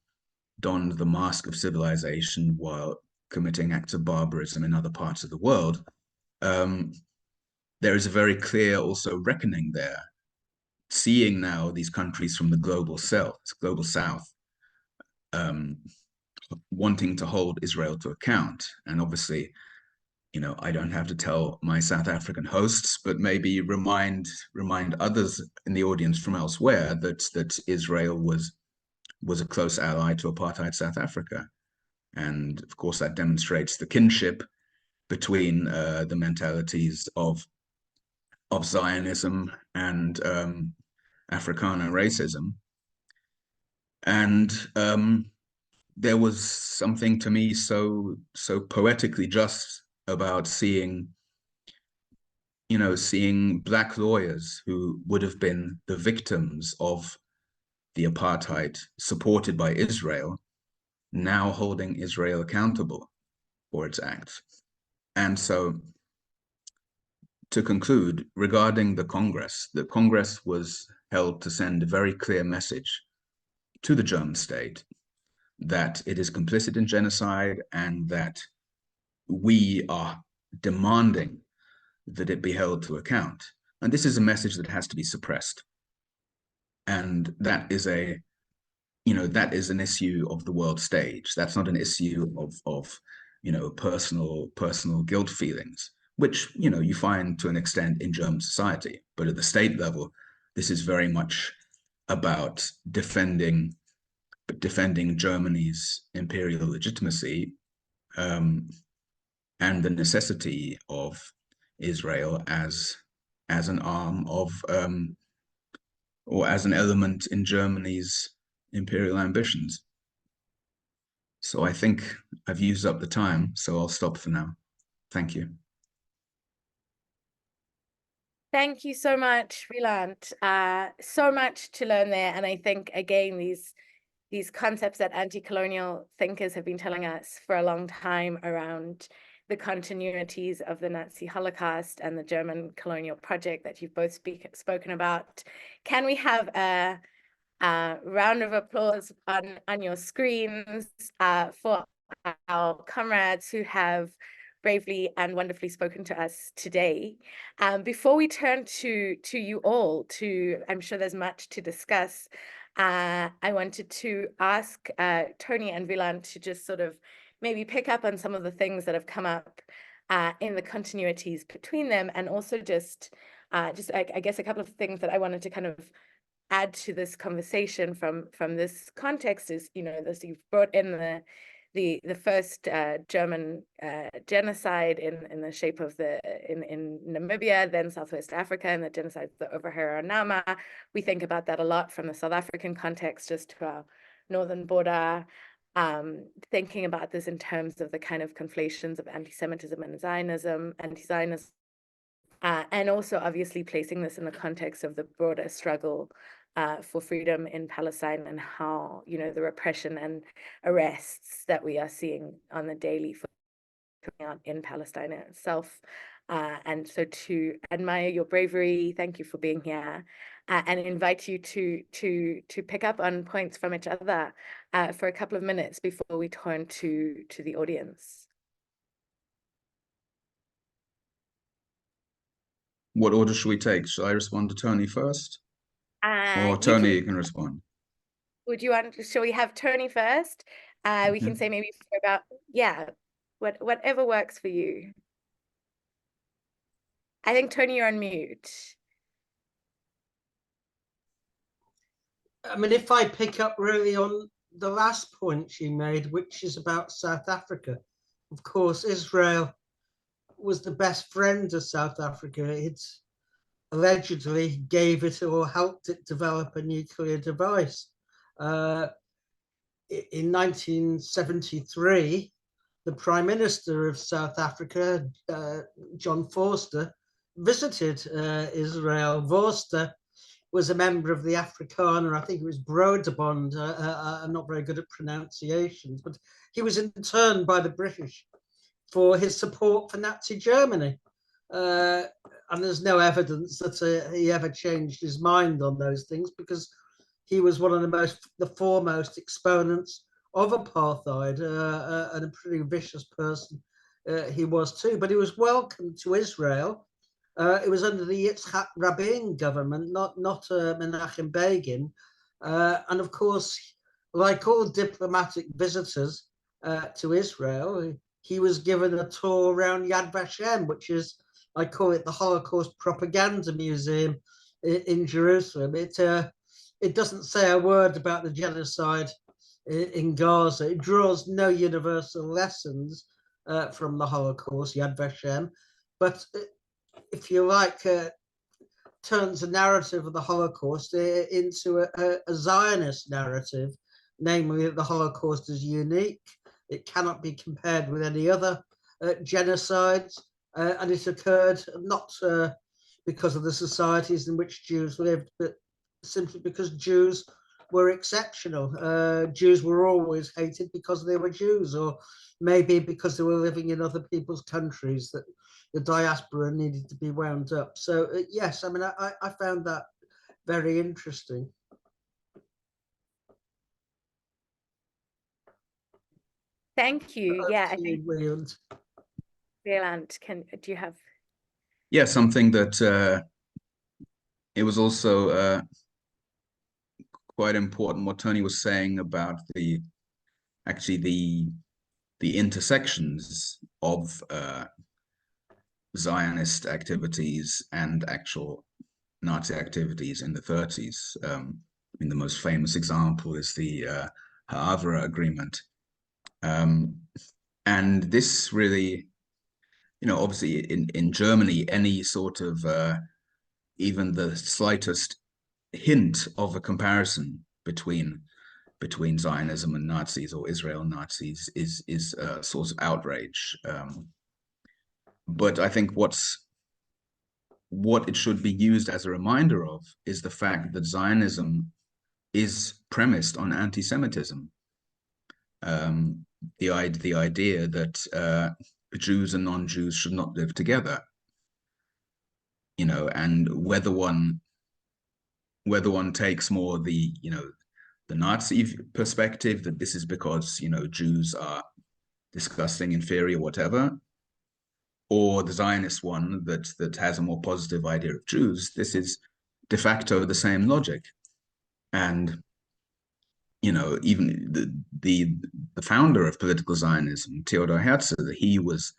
the mask of civilization while committing acts of barbarism in other parts of the world, there is a very clear also reckoning there, seeing now these countries from the global south, wanting to hold Israel to account. And obviously, I don't have to tell my South African hosts, but maybe remind others in the audience from elsewhere that Israel was a close ally to apartheid South Africa. And of course, that demonstrates the kinship between the mentalities of Zionism and Afrikaner racism. And there was something to me so poetically just about seeing Black lawyers who would have been the victims of the apartheid supported by Israel now holding Israel accountable for its acts. And so, to conclude, regarding the Congress was held to send a very clear message to the German state that it is complicit in genocide and that we are demanding that it be held to account. And this is a message that has to be suppressed. And that is that is an issue of the world stage. That's not an issue of personal guilt feelings, which, you find to an extent in German society. But at the state level, this is very much about defending Germany's imperial legitimacy, and the necessity of Israel as an arm of or as an element in Germany's imperial ambitions. So I think I've used up the time, so I'll stop for now. Thank you. Thank you so much, Wieland. So much to learn there. And I think, again, these concepts that anti-colonial thinkers have been telling us for a long time around the continuities of the Nazi Holocaust and the German colonial project that you've both spoken about. Can we have a round of applause on your screens for our comrades who have bravely and wonderfully spoken to us today. Before we turn to you all, I'm sure there's much to discuss. I wanted to ask Tony and Wieland to just sort of maybe pick up on some of the things that have come up in the continuities between them, and also just I guess a couple of things that I wanted to kind of add to this conversation from this context is, this you've brought in the first German genocide in the shape of in Namibia, then Southwest Africa, and the genocide over Nama. We think about that a lot from the South African context, just to our northern border, thinking about this in terms of the kind of conflations of anti-Semitism and Zionism, anti-Zionism, and also obviously placing this in the context of the broader struggle for freedom in Palestine, and how, the repression and arrests that we are seeing on the daily for coming out in Palestine itself. And so to admire your bravery, thank you for being here, and invite you to pick up on points from each other for a couple of minutes before we turn to the audience. What order should we take? Should I respond to Tony first? Or Tony, you can respond. Shall we have Tony first? We can say maybe about, whatever works for you. I think, Tony, you're on mute. I mean, if I pick up really on the last point she made, which is about South Africa, of course, Israel was the best friend of South Africa. It allegedly gave it or helped it develop a nuclear device. In 1973, the Prime Minister of South Africa, John Vorster, visited Israel. Vorster was a member of the Afrikaner, I think it was Broderbond, I'm not very good at pronunciations, but he was interned by the British for his support for Nazi Germany. And there's no evidence that he ever changed his mind on those things, because he was one of the foremost exponents of apartheid, and a pretty vicious person he was too. But he was welcomed to Israel. It was under the Yitzhak Rabin government, not Menachem Begin. And of course, like all diplomatic visitors to Israel, he was given a tour around Yad Vashem, which is, I call it the Holocaust Propaganda Museum in Jerusalem. It doesn't say a word about the genocide in Gaza. It draws no universal lessons from the Holocaust, Yad Vashem, but if you like, turns the narrative of the Holocaust into a Zionist narrative, namely that the Holocaust is unique. It cannot be compared with any other genocides, and it occurred not because of the societies in which Jews lived, but simply because Jews were exceptional. Jews were always hated because they were Jews, or maybe because they were living in other people's countries, that the diaspora needed to be wound up. So yes, I mean, I found that very interesting. Thank you. Yeah, I think Wieland. Wieland, do you have? Yeah, something that it was also quite important what Tony was saying about the intersections of Zionist activities and actual Nazi activities in the 30s. I mean, the most famous example is the Haavara Agreement. And this really, you know, obviously in Germany, any sort of, even the slightest hint of a comparison between Zionism and Nazis, or Israel and Nazis, is a source of outrage. But I think what it should be used as a reminder of is the fact that Zionism is premised on anti-Semitism. The idea that Jews and non-Jews should not live together, you know, and whether one takes more the, you know, the Nazi perspective, that this is because, you know, Jews are disgusting, inferior, whatever, or the Zionist one that has a more positive idea of Jews, this is de facto the same logic. And, you know, even the founder of political Zionism, Theodor Herzl, he was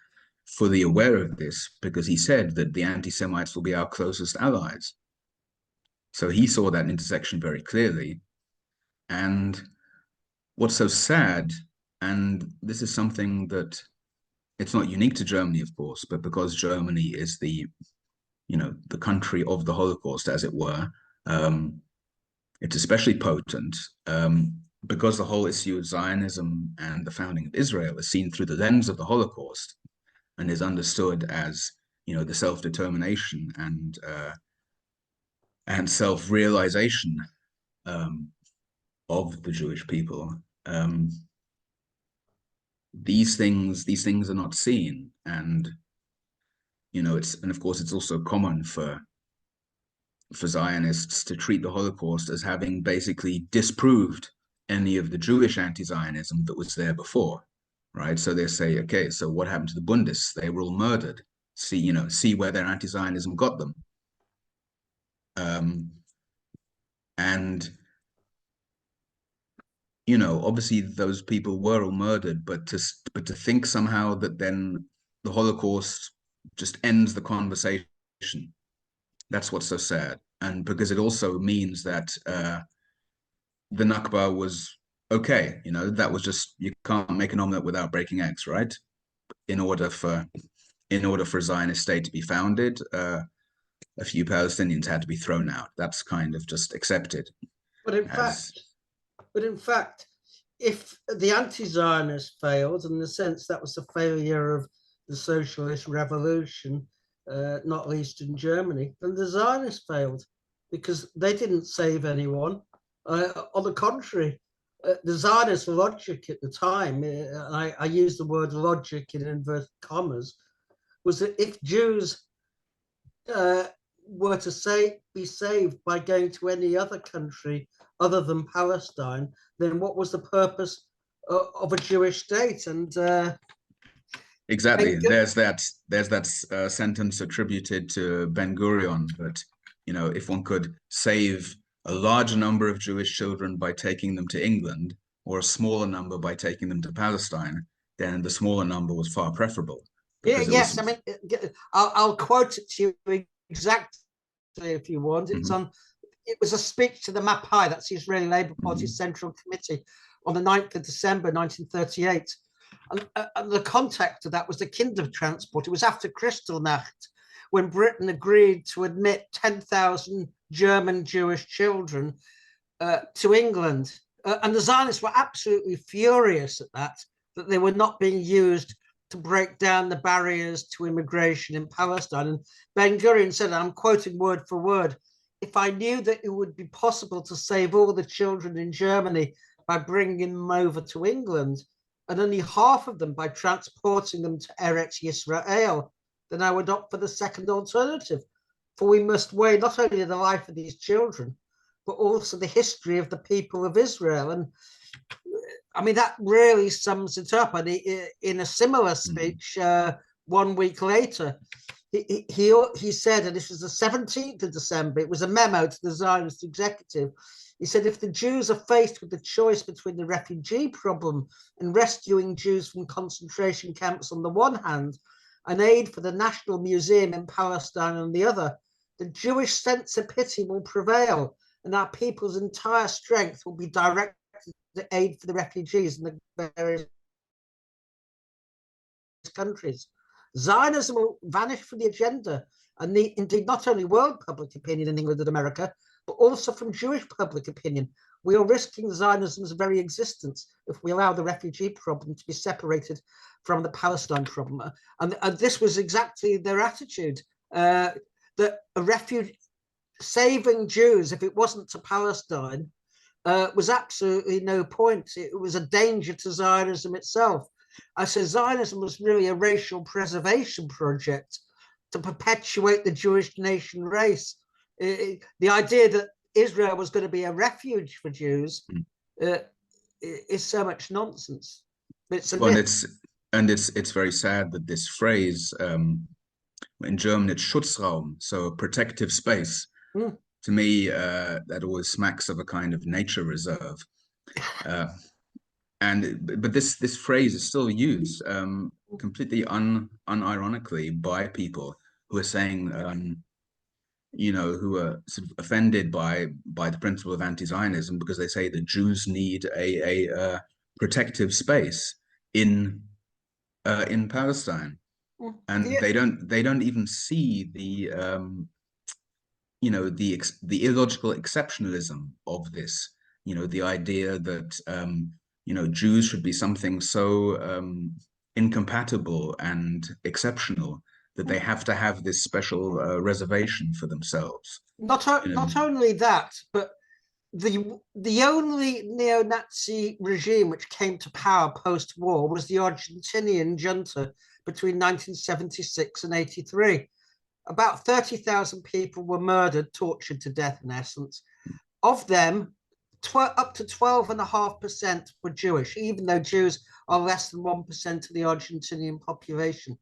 fully aware of this, because he said that the anti-Semites will be our closest allies. So he saw that intersection very clearly. And what's so sad, and this is something that it's not unique to Germany, of course, but because Germany is the, you know, the country of the Holocaust, as it were, it's especially potent, because the whole issue of Zionism and the founding of Israel is seen through the lens of the Holocaust and is understood as, you know, the self-determination and self-realization of the Jewish people. These things are not seen, and, you know, and of course it's also common for Zionists to treat the Holocaust as having basically disproved any of the Jewish anti-Zionism that was there before, right? So they say, okay, so what happened to the Bundists? They were all murdered. See where their anti-Zionism got them. And, you know, obviously those people were all murdered, but to think somehow that then the Holocaust just ends the conversation, that's what's so sad. And because it also means that the Nakba was okay, you know, that was just, you can't make an omelet without breaking eggs, right? In order for a Zionist state to be founded, a few Palestinians had to be thrown out. That's kind of just accepted. But in fact, if the anti-Zionists failed, in the sense that was the failure of the socialist revolution, not least in Germany, then the Zionists failed, because they didn't save anyone. On the contrary, the Zionist logic at the time, I use the word logic in inverted commas, was that if Jews were to be saved by going to any other country other than Palestine, then what was the purpose of a Jewish state? And exactly, there's that sentence attributed to Ben Gurion, that, you know, if one could save a larger number of Jewish children by taking them to England, or a smaller number by taking them to Palestine, then the smaller number was far preferable. Yes, I mean, I'll quote it to you exactly if you want. It's it was a speech to the Mapai, that's the Israeli Labour Party's Central Committee, on the 9th of December 1938. And the context of that was the Kindertransport. It was after Kristallnacht, when Britain agreed to admit 10,000 German Jewish children to England. And the Zionists were absolutely furious at that they were not being used to break down the barriers to immigration in Palestine. And Ben Gurion said, I'm quoting word for word, if I knew that it would be possible to save all the children in Germany by bringing them over to England, and only half of them by transporting them to Eretz Yisrael, then I would opt for the second alternative. For we must weigh not only the life of these children, but also the history of the people of Israel. And I mean, that really sums it up. And in a similar speech 1 week later, he said, and this was the 17th of December, it was a memo to the Zionist executive. He said, if the Jews are faced with the choice between the refugee problem and rescuing Jews from concentration camps on the one hand, and aid for the National Museum in Palestine on the other, the Jewish sense of pity will prevail, and our people's entire strength will be directed to aid for the refugees in the various countries. Zionism will vanish from the agenda, and indeed not only world public opinion in England and America, but also from Jewish public opinion. We are risking Zionism's very existence if we allow the refugee problem to be separated from the Palestine problem. And this was exactly their attitude, that a refuge, saving Jews, if it wasn't to Palestine, was absolutely no point. It was a danger to Zionism itself. I say Zionism was really a racial preservation project to perpetuate the Jewish nation race. The idea that Israel was going to be a refuge for Jews is so much nonsense. It's very sad that this phrase in German it's Schutzraum, so protective space. To me, that always smacks of a kind of nature reserve. But this phrase is still used completely unironically by people who are saying, who are sort of offended by the principle of anti-Zionism because they say that Jews need a protective space in Palestine, and they don't even see the the illogical exceptionalism of this. The idea that Jews should be something so incompatible and exceptional that they have to have this special reservation for themselves. Not only that, but the only neo-Nazi regime which came to power post-war was the Argentinian junta between 1976 and 83. About 30,000 people were murdered, tortured to death in essence. Of them, up to 12.5% were Jewish, even though Jews are less than 1% of the Argentinian population.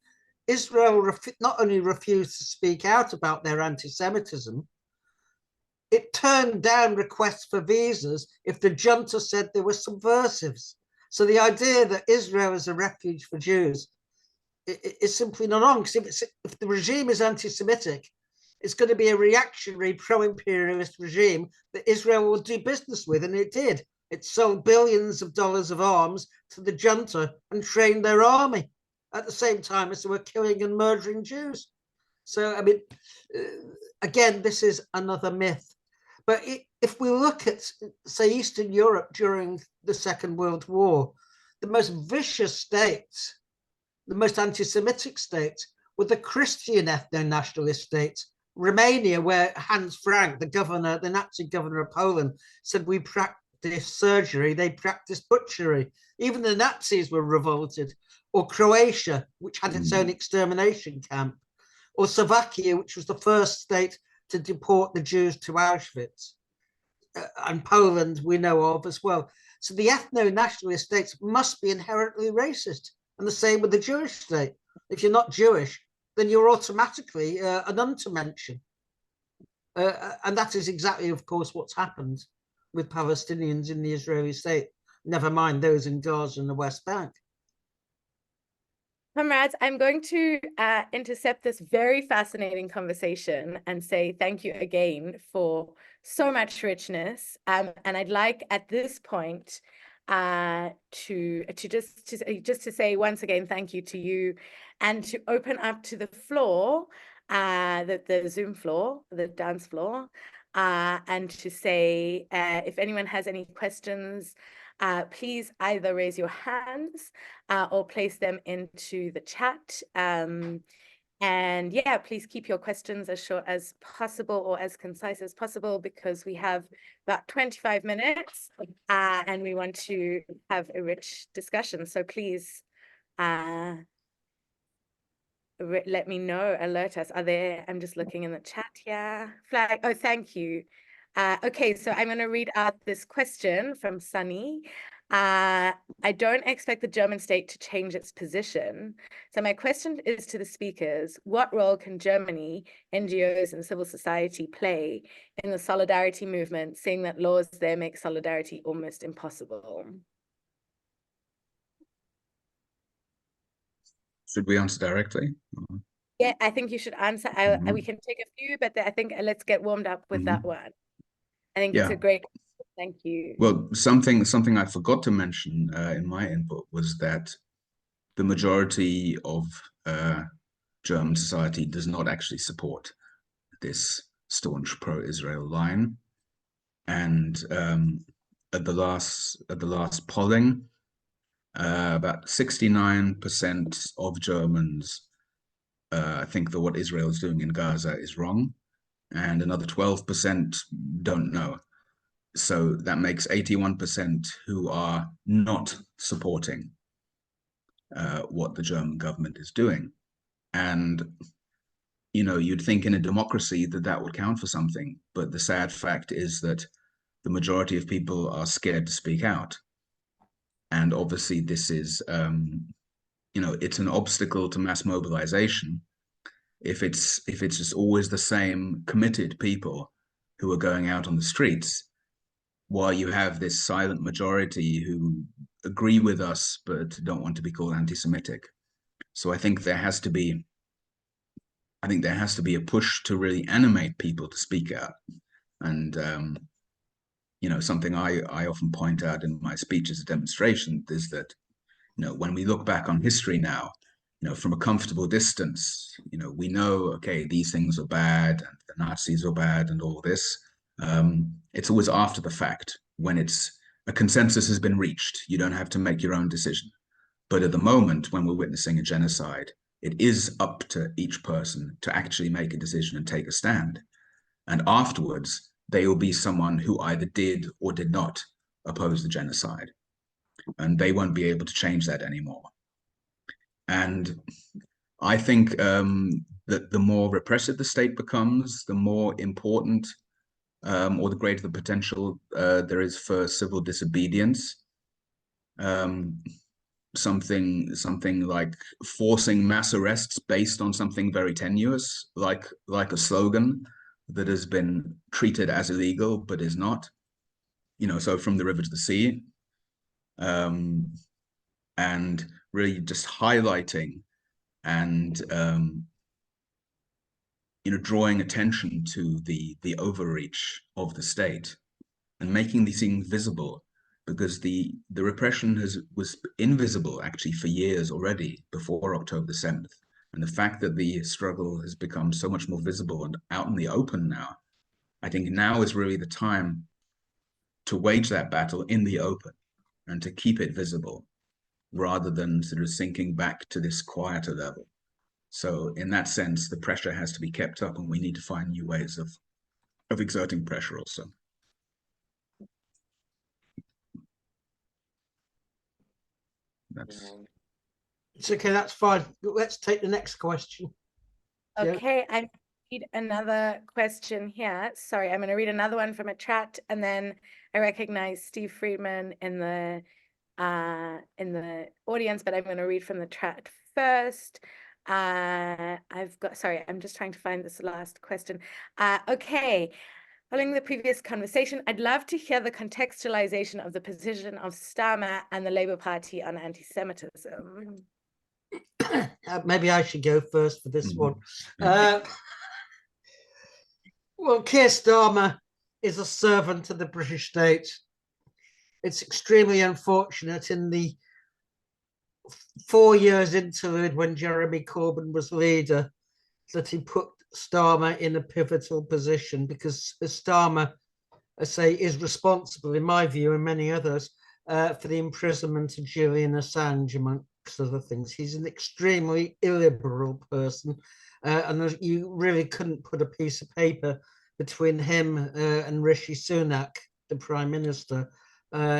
Israel not only refused to speak out about their anti-Semitism, it turned down requests for visas if the junta said they were subversives. So the idea that Israel is a refuge for Jews is simply not on, because if the regime is anti-Semitic, it's going to be a reactionary pro-imperialist regime that Israel will do business with, and it did. It sold billions of dollars of arms to the junta and trained their army at the same time as they were killing and murdering Jews. So, I mean, again, this is another myth. But if we look at, say, Eastern Europe during the Second World War, the most vicious states, the most anti-Semitic states, were the Christian ethno-nationalist states. Romania, where Hans Frank, the Nazi governor of Poland, said we practice surgery, they practiced butchery. Even the Nazis were revolted. Or Croatia, which had its own extermination camp. Or Slovakia, which was the first state to deport the Jews to Auschwitz. And Poland we know of as well. So the ethno-nationalist states must be inherently racist. And the same with the Jewish state. If you're not Jewish, then you're automatically an untermenschen. And that is exactly, of course, what's happened with Palestinians in the Israeli state. Never mind those in Gaza and the West Bank. Comrades, I'm going to intercept this very fascinating conversation and say thank you again for so much richness. And I'd like at this point to say once again thank you to you, and to open up to the floor, the Zoom floor, the dance floor, and to say if anyone has any questions, please either raise your hands or place them into the chat. And And yeah, please keep your questions as short as possible or as concise as possible, because we have about 25 minutes and we want to have a rich discussion. So please let me know, alert us. Are there, I'm just looking in the chat here. Flag, oh, thank you. Okay, so I'm going to read out this question from Sunny. I don't expect the German state to change its position. So my question is to the speakers: what role can Germany, NGOs and civil society play in the solidarity movement, seeing that laws there make solidarity almost impossible? Should we answer directly? Yeah, I think you should answer. We can take a few, but I think let's get warmed up with that one. I think it's a great, thank you. Well, something I forgot to mention in my input was that the majority of German society does not actually support this staunch pro-Israel line, and at the last polling, about 69% of Germans think that what Israel is doing in Gaza is wrong, and another 12% don't know. So that makes 81% who are not supporting what the German government is doing. And, you know, you'd think in a democracy that that would count for something, but the sad fact is that the majority of people are scared to speak out. And obviously this is, you know, it's an obstacle to mass mobilization. If it's just always the same committed people who are going out on the streets, while you have this silent majority who agree with us but don't want to be called anti-Semitic. So I think there has to be a push to really animate people to speak out. And you know, something I often point out in my speeches at demonstrations is that, you know, when we look back on history now, you know, from a comfortable distance, you know, we know, okay, these things are bad and the Nazis are bad and all this. It's always after the fact, when it's a consensus has been reached. You don't have to make your own decision. But at the moment, when we're witnessing a genocide, it is up to each person to actually make a decision and take a stand. And afterwards, they will be someone who either did or did not oppose the genocide. And they won't be able to change that anymore. And I think that the more repressive the state becomes, the more important or the greater the potential there is for civil disobedience. Something like forcing mass arrests based on something very tenuous, like a slogan that has been treated as illegal but is not. You know, so from the river to the sea, and really just highlighting and you know, drawing attention to the overreach of the state and making these things visible, because the repression was invisible actually for years already before October the 7th. And the fact that the struggle has become so much more visible and out in the open now, I think now is really the time to wage that battle in the open and to keep it visible, rather than sort of sinking back to this quieter level. So in that sense, the pressure has to be kept up, and we need to find new ways of exerting pressure also. It's okay, that's fine. Let's take the next question. Okay, I read another question here. Sorry, I'm going to read another one from a chat, and then I recognize Steve Friedman in the audience, but I'm going to read from the chat first. Sorry, I'm just trying to find this last question. Okay. Following the previous conversation, I'd love to hear the contextualization of the position of Starmer and the Labour Party on anti-Semitism. Maybe I should go first for this one. Well, Keir Starmer is a servant of the British state. It's extremely unfortunate in the 4 years interlude when Jeremy Corbyn was leader that he put Starmer in a pivotal position, because Starmer, I say, is responsible, in my view and many others, for the imprisonment of Julian Assange, amongst other things. He's an extremely illiberal person, and you really couldn't put a piece of paper between him and Rishi Sunak, the Prime Minister.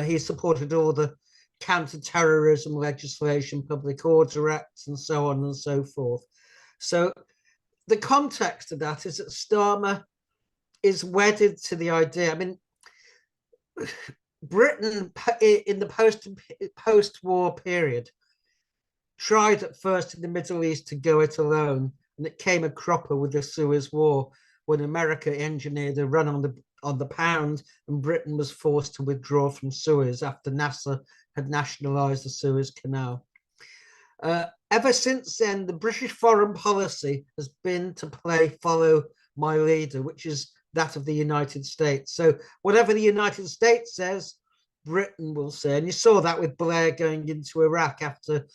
He supported all the counter-terrorism legislation, public order acts, and so on and so forth. So the context of that is that Starmer is wedded to the idea. I mean, Britain in the post-war period tried at first in the Middle East to go it alone, and it came a cropper with the Suez War when America engineered a run on the pound, and Britain was forced to withdraw from Suez after Nasser had nationalised the Suez Canal. Ever since then, the British foreign policy has been to follow my leader, which is that of the United States. So whatever the United States says, Britain will say. And you saw that with Blair going into Iraq after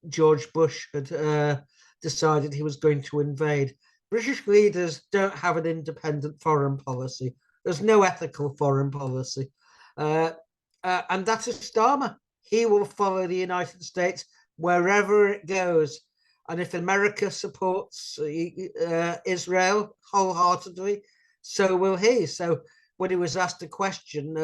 George Bush had decided he was going to invade. British leaders don't have an independent foreign policy. There's no ethical foreign policy. And that is Starmer. He will follow the United States wherever it goes. And if America supports Israel wholeheartedly, so will he. So when he was asked a question,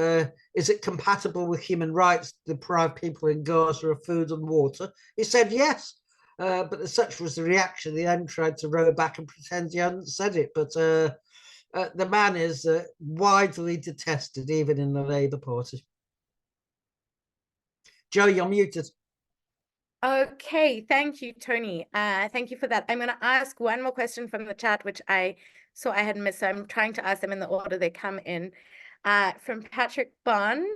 is it compatible with human rights to deprive people in Gaza of food and water? He said yes. But such was the reaction, he then tried to row back and pretend he hadn't said it. But the man is widely detested, even in the Labour Party. Joe, you're muted. Okay, thank you, Tony. Thank you for that. I'm going to ask one more question from the chat, which I saw I had missed. So I'm trying to ask them in the order they come in. From Patrick Bond,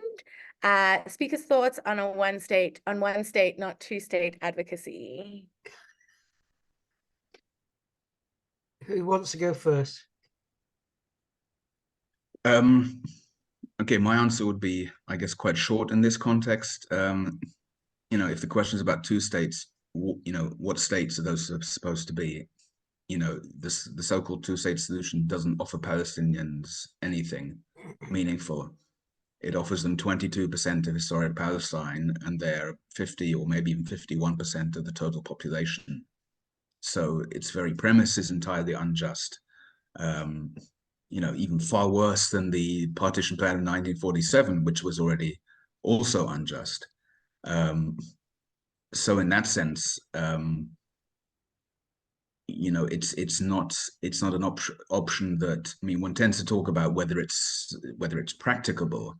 speaker's thoughts on one state, not two-state advocacy. Who wants to go first? Okay, my answer would be, I guess, quite short in this context. You know, if the question is about two states, you know, what states are those supposed to be? You know, the so-called two-state solution doesn't offer Palestinians anything meaningful. It offers them 22% of historic Palestine, and they're 50 or maybe even 51% of the total population. So its very premise is entirely unjust. You know, even far worse than the partition plan of 1947, which was already also unjust. So in that sense, you know, it's not an option that, I mean, one tends to talk about whether it's practicable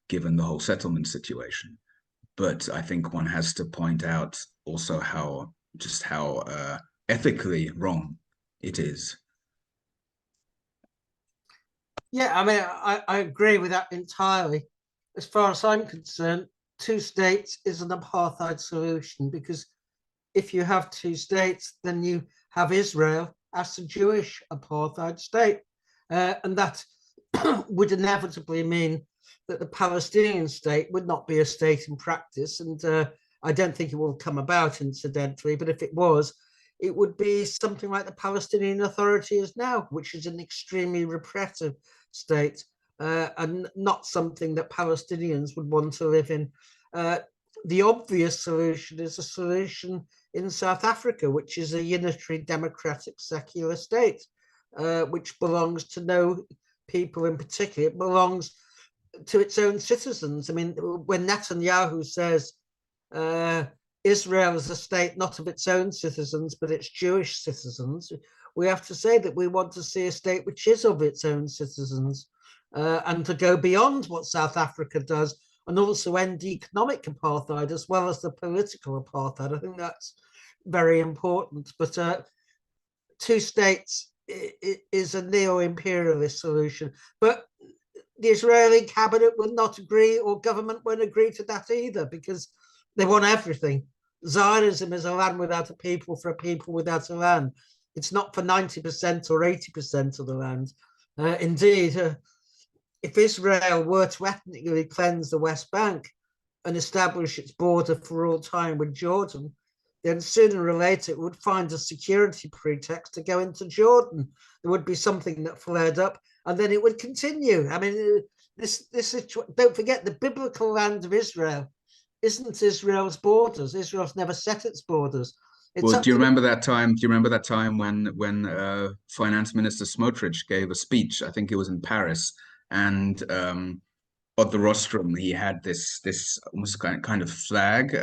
given the whole settlement situation, but I think one has to point out also how ethically wrong it is. Yeah, I mean, I agree with that entirely. As far as I'm concerned, two states is an apartheid solution, because if you have two states, then you have Israel as a Jewish apartheid state. And that would inevitably mean that the Palestinian state would not be a state in practice. And I don't think it will come about, incidentally, but if it was, it would be something like the Palestinian Authority is now, which is an extremely repressive state, and not something that Palestinians would want to live in. The obvious solution is a solution in South Africa, which is a unitary democratic secular state, which belongs to no people in particular. It belongs to its own citizens. I mean, when Netanyahu says Israel is a state not of its own citizens, but its Jewish citizens, we have to say that we want to see a state which is of its own citizens, and to go beyond what South Africa does, and also end economic apartheid as well as the political apartheid. I think that's very important. But two states is a neo-imperialist solution. But the Israeli cabinet will not agree, or government won't agree to that either, because they want everything. Zionism is a land without a people for a people without a land. It's not for 90% or 80% of the land. Indeed, if Israel were to ethnically cleanse the West Bank and establish its border for all time with Jordan, then sooner or later it would find a security pretext to go into Jordan. There would be something that flared up, and then it would continue. I mean, this is, don't forget, the biblical land of Israel isn't Israel's borders. Israel's never set its borders. It's Well, up do you to the remember that time? Do you remember that time when Finance Minister Smotrich gave a speech? I think it was in Paris, and at the rostrum he had this almost kind of flag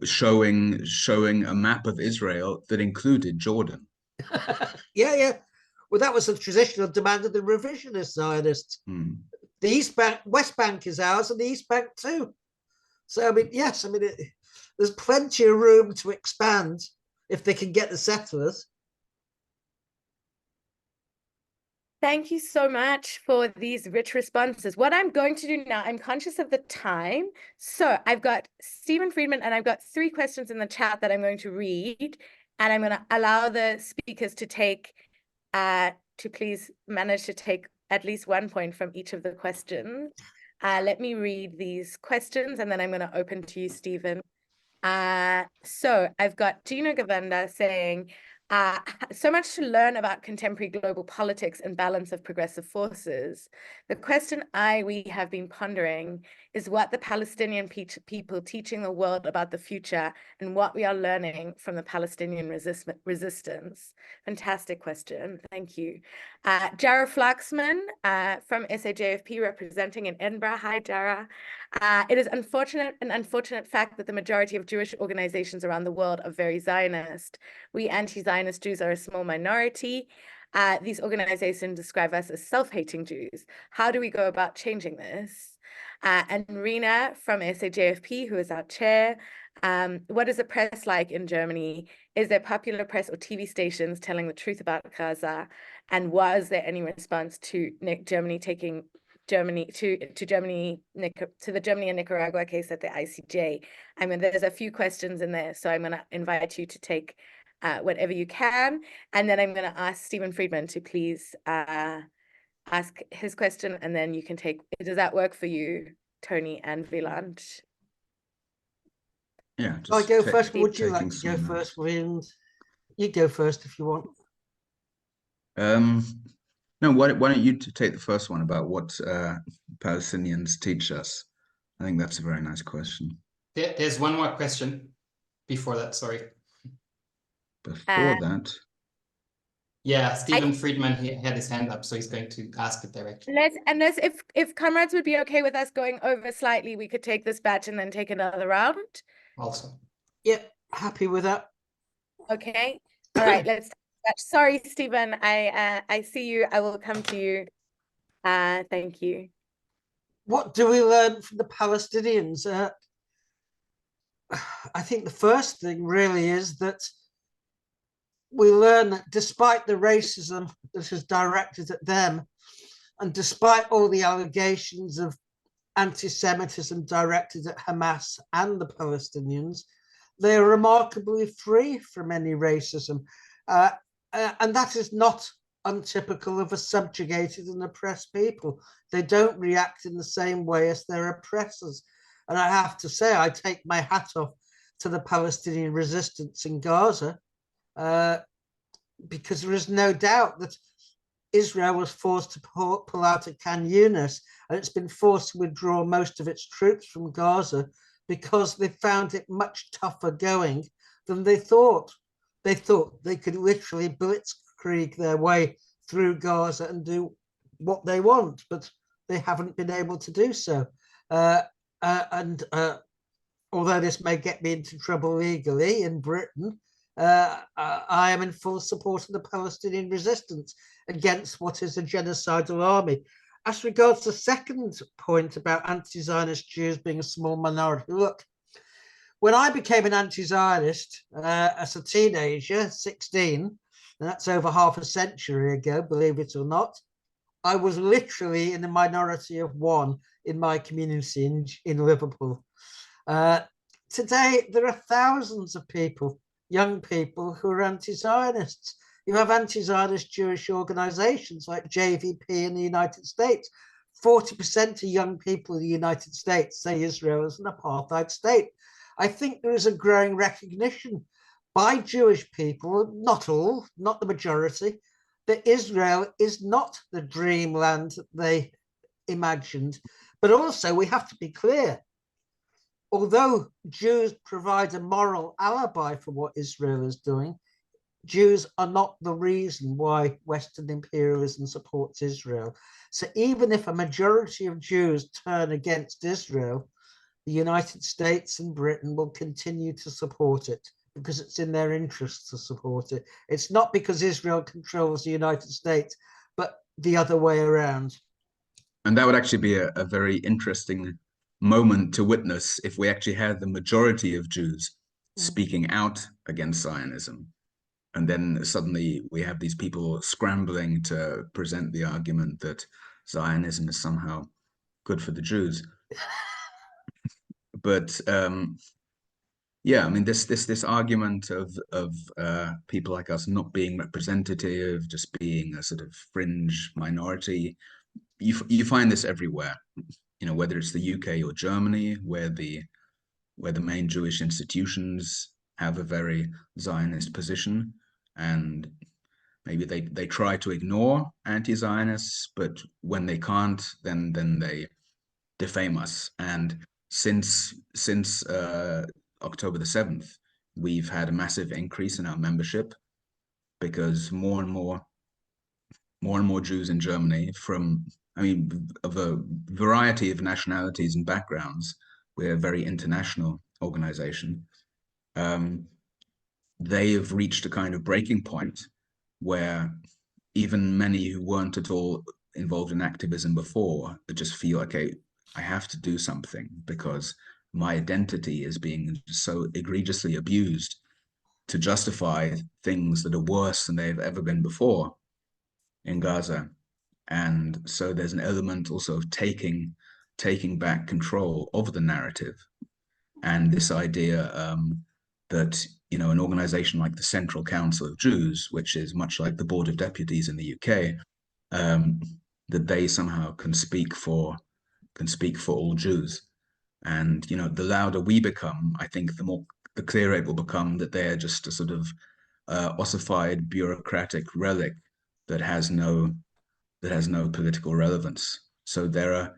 showing a map of Israel that included Jordan. yeah, yeah. Well, that was a traditional demand of the revisionist Zionists. The East Bank, West Bank is ours, and the East Bank too. So I mean, yes, I mean, there's plenty of room to expand if they can get the settlers. Thank you so much for these rich responses. What I'm going to do now, I'm conscious of the time. So I've got Stephen Friedman, and I've got 3 questions in the chat that I'm going to read. And I'm going to allow the speakers to take, to please manage to take at least 1 point from each of the questions. Let me read these questions, and then I'm going to open to you, Stephen. So I've got Gina Govenda saying, so much to learn about contemporary global politics and balance of progressive forces. The question we have been pondering is what the Palestinian people teaching the world about the future and what we are learning from the Palestinian resistance. Fantastic question. Thank you. Jara Flaxman from SAJFP representing in Edinburgh. Hi, Jara. It is an unfortunate fact that the majority of Jewish organizations around the world are very Zionist. We anti-Zionist Jews are a small minority. These organizations describe us as self-hating Jews. How do we go about changing this? And Rina from SAJFP, who is our chair, what is the press like in Germany? Is there popular press or TV stations telling the truth about Gaza? And was there any response to Germany taking to the Germany and Nicaragua case at the ICJ? I mean, there's a few questions in there, so I'm going to invite you to take whatever you can, and then I'm going to ask Stephen Friedman to please ask his question, and then you can take. Does that work for you, Tony and Wieland? Yeah. I go first. Would you like to go first, Wieland? You go first if you want. No, why don't you take the first one about what Palestinians teach us? I think that's a very nice question. There's one more question before that, sorry. Before that? Yeah, Stephen Friedman, he had his hand up, so he's going to ask it directly. Unless if comrades would be okay with us going over slightly, we could take this batch and then take another round. Also. Yep, happy with that. Okay. All right, let's. Sorry, Stephen. I see you. I will come to you. Thank you. What do we learn from the Palestinians? I think the first thing really is that we learn that despite the racism that is directed at them, and despite all the allegations of anti-Semitism directed at Hamas and the Palestinians, they are remarkably free from any racism. And that is not untypical of a subjugated and oppressed people. They don't react in the same way as their oppressors. And I have to say, I take my hat off to the Palestinian resistance in Gaza, because there is no doubt that Israel was forced to pull out of Khan Yunis, and it's been forced to withdraw most of its troops from Gaza because they found it much tougher going than they thought. They thought they could literally blitzkrieg their way through Gaza and do what they want, but they haven't been able to do so. Although this may get me into trouble legally in Britain, I am in full support of the Palestinian resistance against what is a genocidal army. As regards the second point about anti-Zionist Jews being a small minority, look, when I became an anti-Zionist as a teenager, 16, and that's over half a century ago, believe it or not, I was literally in the minority of one in my community in Liverpool. Today, there are thousands of people, young people, who are anti-Zionists. You have anti-Zionist Jewish organizations like JVP in the United States. 40% of young people in the United States say Israel is an apartheid state. I think there is a growing recognition by Jewish people, not all, not the majority, that Israel is not the dreamland that they imagined. But also, we have to be clear, although Jews provide a moral alibi for what Israel is doing, Jews are not the reason why Western imperialism supports Israel. So even if a majority of Jews turn against Israel, the United States and Britain will continue to support it because it's in their interest to support it. It's not because Israel controls the United States, but the other way around. And that would actually be a very interesting moment to witness if we actually had the majority of Jews speaking out against Zionism. And then suddenly we have these people scrambling to present the argument that Zionism is somehow good for the Jews. But yeah, I mean, this argument of people like us not being representative, just being a sort of fringe minority, you find this everywhere. You know, whether it's the UK or Germany, where the main Jewish institutions have a very Zionist position, and maybe they try to ignore anti-Zionists, but when they can't, then they defame us. And since October the 7th, we've had a massive increase in our membership because more and more Jews in Germany from, I mean, of a variety of nationalities and backgrounds. We're a very international organization. They have reached a kind of breaking point where even many who weren't at all involved in activism before just feel, okay, I have to do something because my identity is being so egregiously abused to justify things that are worse than they've ever been before in Gaza. And so there's an element also of taking back control of the narrative. And this idea that, you know, an organization like the Central Council of Jews, which is much like the Board of Deputies in the UK, that they somehow can speak for all Jews. And, you know, the louder we become, I think the clearer it will become that they're just a sort of ossified bureaucratic relic that has no political relevance. So there are,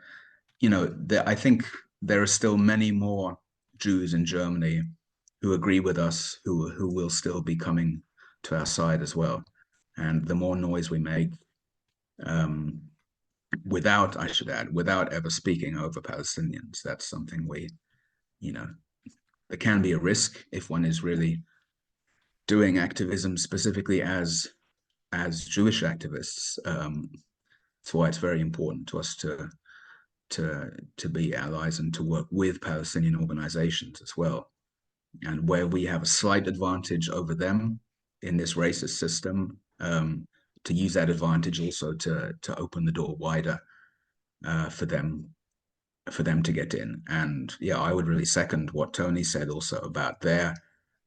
you know, I think there are still many more Jews in Germany who agree with us, who will still be coming to our side as well. And the more noise we make, without, I should add, without ever speaking over Palestinians, that's something we, you know, there can be a risk if one is really doing activism specifically as Jewish activists. That's why it's very important to us to be allies and to work with Palestinian organizations as well. And where we have a slight advantage over them in this racist system, to use that advantage also to open the door wider for them to get in. And yeah, I would really second what Tony said also about their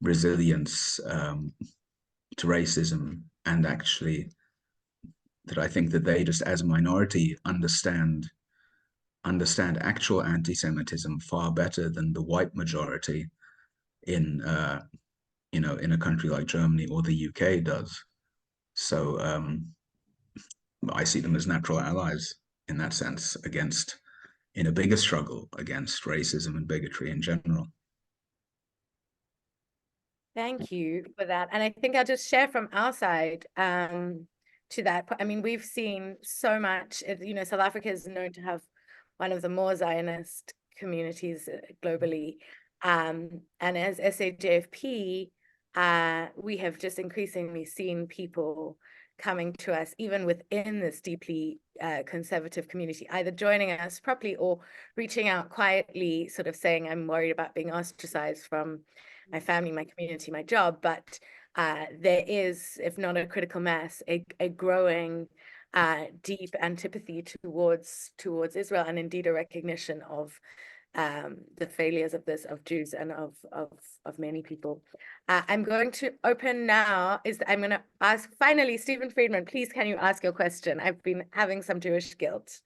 resilience to racism, and actually that I think that they just as a minority understand actual anti-Semitism far better than the white majority in you know, in a country like Germany or the UK does. So I see them as natural allies in that sense in a bigger struggle against racism and bigotry in general. Thank you for that. And I think I'll just share from our side to that. I mean, we've seen so much, you know, South Africa is known to have one of the more Zionist communities globally. And as SAJFP, we have just increasingly seen people coming to us, even within this deeply conservative community, either joining us properly or reaching out quietly, sort of saying, I'm worried about being ostracized from my family, my community, my job. But there is, if not a critical mass, a growing deep antipathy towards Israel, and indeed a recognition of the failures of Jews and of many people. I'm going to open now. I'm going to ask finally, Stephen Friedman, please can you ask your question? I've been having some Jewish guilt.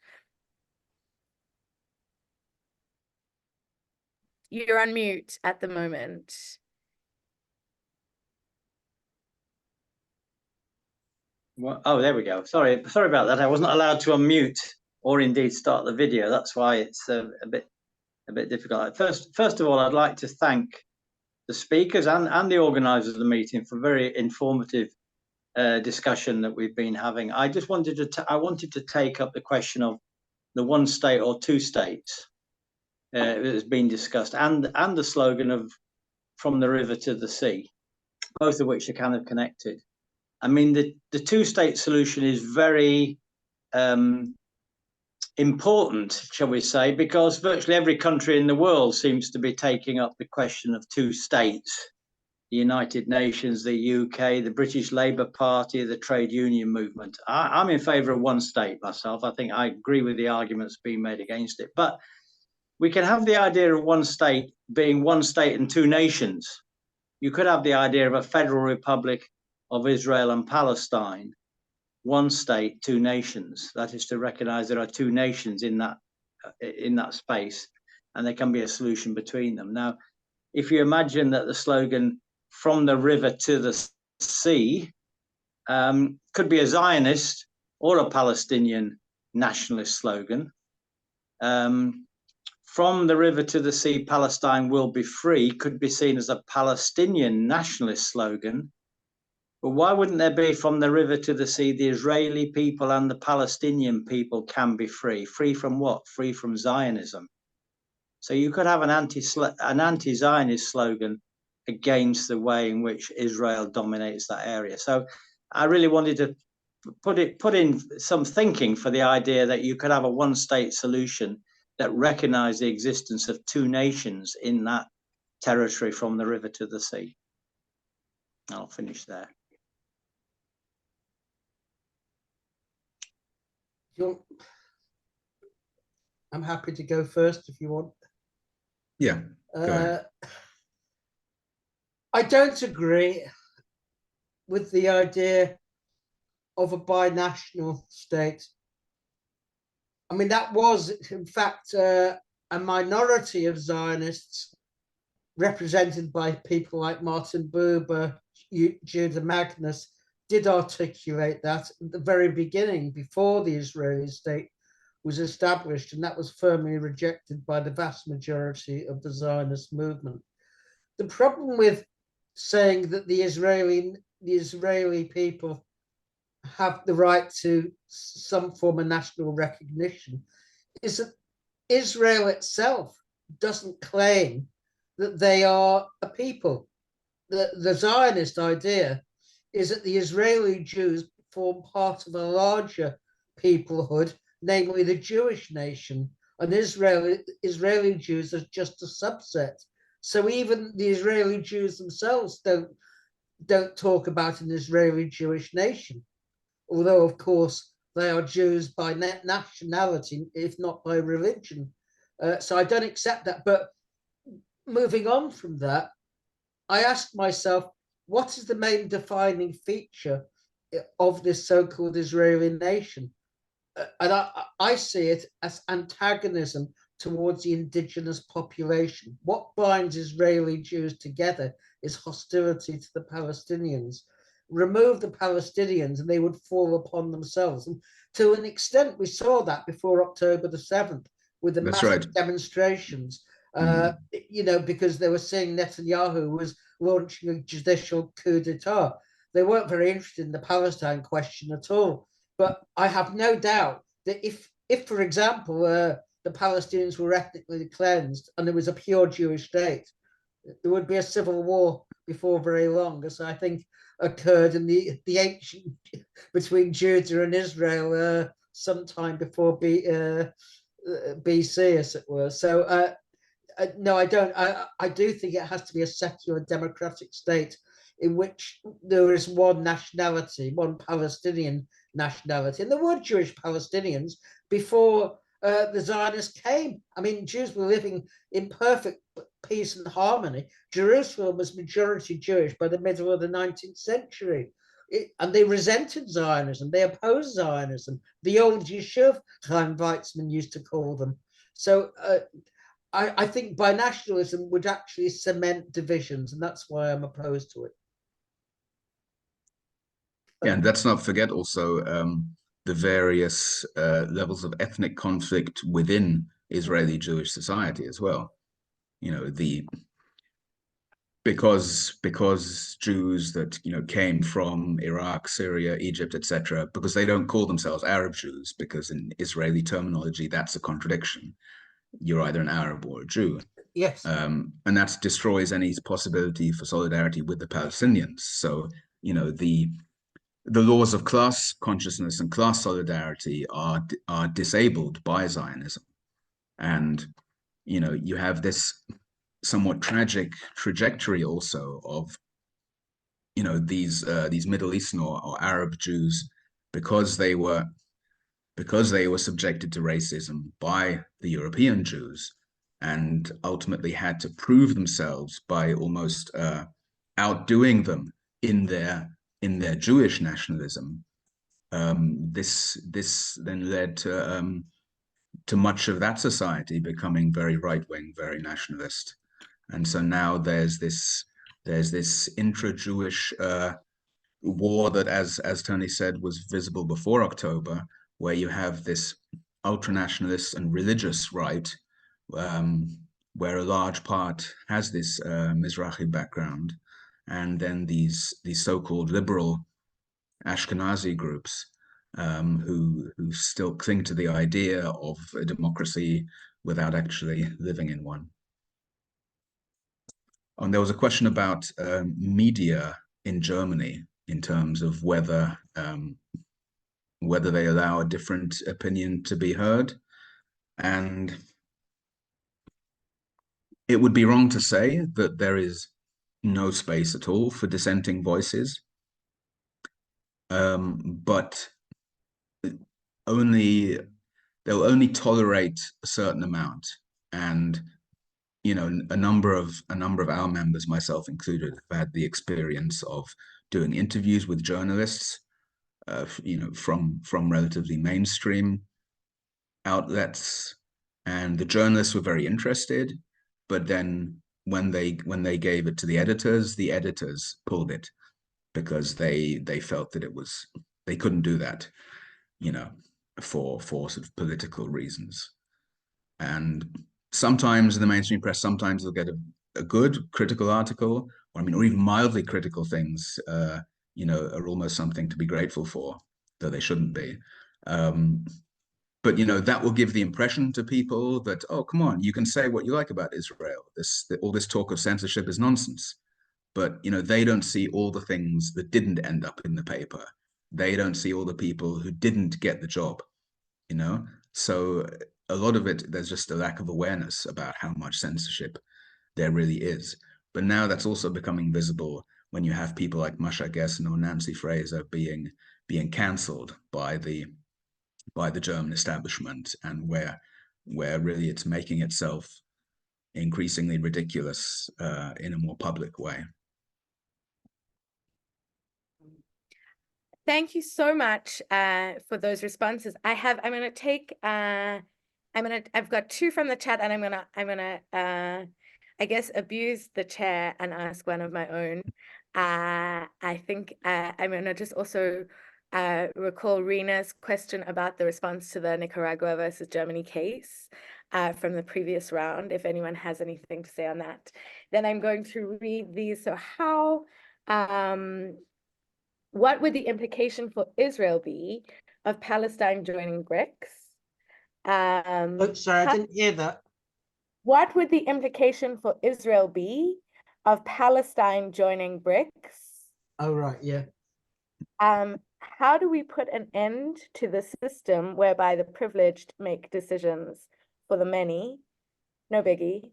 You're on mute at the moment. Well, oh, there we go. Sorry about that. I wasn't allowed to unmute or indeed start the video. That's why it's a bit a bit difficult. First of all, I'd like to thank the speakers and the organisers of the meeting for very informative discussion that we've been having. I just wanted to take up the question of the one state or two states that has been discussed, and the slogan of from the river to the sea, both of which are kind of connected. I mean, the two-state solution is very important, shall we say, because virtually every country in the world seems to be taking up the question of two states. The United Nations, the UK, the British Labour Party, the trade union movement. I'm in favour of one state myself. I think I agree with the arguments being made against it. But we can have the idea of one state being one state and two nations. You could have the idea of a federal republic of Israel and Palestine, one state, two nations. That is to recognise there are two nations in that space, and there can be a solution between them. Now, if you imagine that the slogan "from the river to the sea" could be a Zionist or a Palestinian nationalist slogan. "From the river to the sea, Palestine will be free" could be seen as a Palestinian nationalist slogan. But why wouldn't there be "from the river to the sea, the Israeli people and the Palestinian people can be free"? Free from what? Free from Zionism. So you could have an anti-Zionist slogan against the way in which Israel dominates that area. So I really wanted to put in some thinking for the idea that you could have a one-state solution that recognized the existence of two nations in that territory from the river to the sea. I'll finish there. I'm happy to go first if you want. Yeah. Go ahead. I don't agree with the idea of a binational state. I mean, that was, in fact, a minority of Zionists represented by people like Martin Buber, Judah Magnus, did articulate that at the very beginning, before the Israeli state was established, and that was firmly rejected by the vast majority of the Zionist movement. The problem with saying that the Israeli people have the right to some form of national recognition is that Israel itself doesn't claim that they are a people. The Zionist idea is that the Israeli Jews form part of a larger peoplehood, namely the Jewish nation, and Israeli Jews are just a subset. So even the Israeli Jews themselves don't talk about an Israeli Jewish nation, although of course they are Jews by nationality, if not by religion. So I don't accept that. But moving on from that, I asked myself, what is the main defining feature of this so-called Israeli nation? And I see it as antagonism towards the indigenous population. What binds Israeli Jews together is hostility to the Palestinians. Remove the Palestinians and they would fall upon themselves. And to an extent, we saw that before October the 7th with the massive demonstrations, you know, because they were saying Netanyahu was launching a judicial coup d'etat. They weren't very interested in the Palestine question at all. But I have no doubt that if for example, the Palestinians were ethnically cleansed and there was a pure Jewish state, there would be a civil war before very long, as I think occurred in the ancient between Judah and Israel sometime before BC, as it were. So no, I don't. I do think it has to be a secular democratic state in which there is one nationality, one Palestinian nationality. And there were Jewish Palestinians before the Zionists came. I mean, Jews were living in perfect peace and harmony. Jerusalem was majority Jewish by the middle of the 19th century. And they resented Zionism. They opposed Zionism. The old Yeshiv, Chaim Weizmann used to call them. So I think binationalism would actually cement divisions, and that's why I'm opposed to it. Yeah, and let's not forget also the various levels of ethnic conflict within Israeli Jewish society as well. You know, because Jews that, you know, came from Iraq, Syria, Egypt, etc., because they don't call themselves Arab Jews, because in Israeli terminology that's a contradiction. You're either an Arab or a Jew. Yes. And that destroys any possibility for solidarity with the Palestinians. So, you know, the laws of class consciousness and class solidarity are disabled by Zionism. And, you know, you have this somewhat tragic trajectory also of, you know, these Middle Eastern or Arab Jews, because they were subjected to racism by the European Jews, and ultimately had to prove themselves by almost outdoing them in their Jewish nationalism. This then led to much of that society becoming very right-wing, very nationalist, and so now there's this intra-Jewish war that, as Tony said, was visible before October, where you have this ultra-nationalist and religious right, where a large part has this Mizrahi background, and then these so-called liberal Ashkenazi groups who still cling to the idea of a democracy without actually living in one. And there was a question about media in Germany in terms of whether they allow a different opinion to be heard. And it would be wrong to say that there is no space at all for dissenting voices, but they'll only tolerate a certain amount. And you know, a number of our members, myself included, have had the experience of doing interviews with journalists, you know, from relatively mainstream outlets, and the journalists were very interested, but then when they gave it to the editors pulled it because they felt that they couldn't do that, you know, for sort of political reasons. And sometimes in the mainstream press, sometimes you'll get a good critical article, or even mildly critical things, you know, are almost something to be grateful for, though they shouldn't be. But, you know, that will give the impression to people that, oh, come on, you can say what you like about Israel. All this talk of censorship is nonsense. But, you know, they don't see all the things that didn't end up in the paper. They don't see all the people who didn't get the job, you know? So a lot of it, there's just a lack of awareness about how much censorship there really is. But now that's also becoming visible when you have people like Masha Gessen or Nancy Fraser being cancelled by the German establishment, and where really it's making itself increasingly ridiculous in a more public way. Thank you so much for those responses. I've got two from the chat, and I'm gonna I guess abuse the chair and ask one of my own. I think I'm gonna just also recall Rena's question about the response to the Nicaragua versus Germany case from the previous round, if anyone has anything to say on that. Then I'm going to read these. So how what would the implication for Israel be of Palestine joining BRICS? Oh, sorry, I didn't hear that. What would the implication for Israel be of Palestine joining BRICS? Oh, right, yeah. How do we put an end to the system whereby the privileged make decisions for the many? No biggie.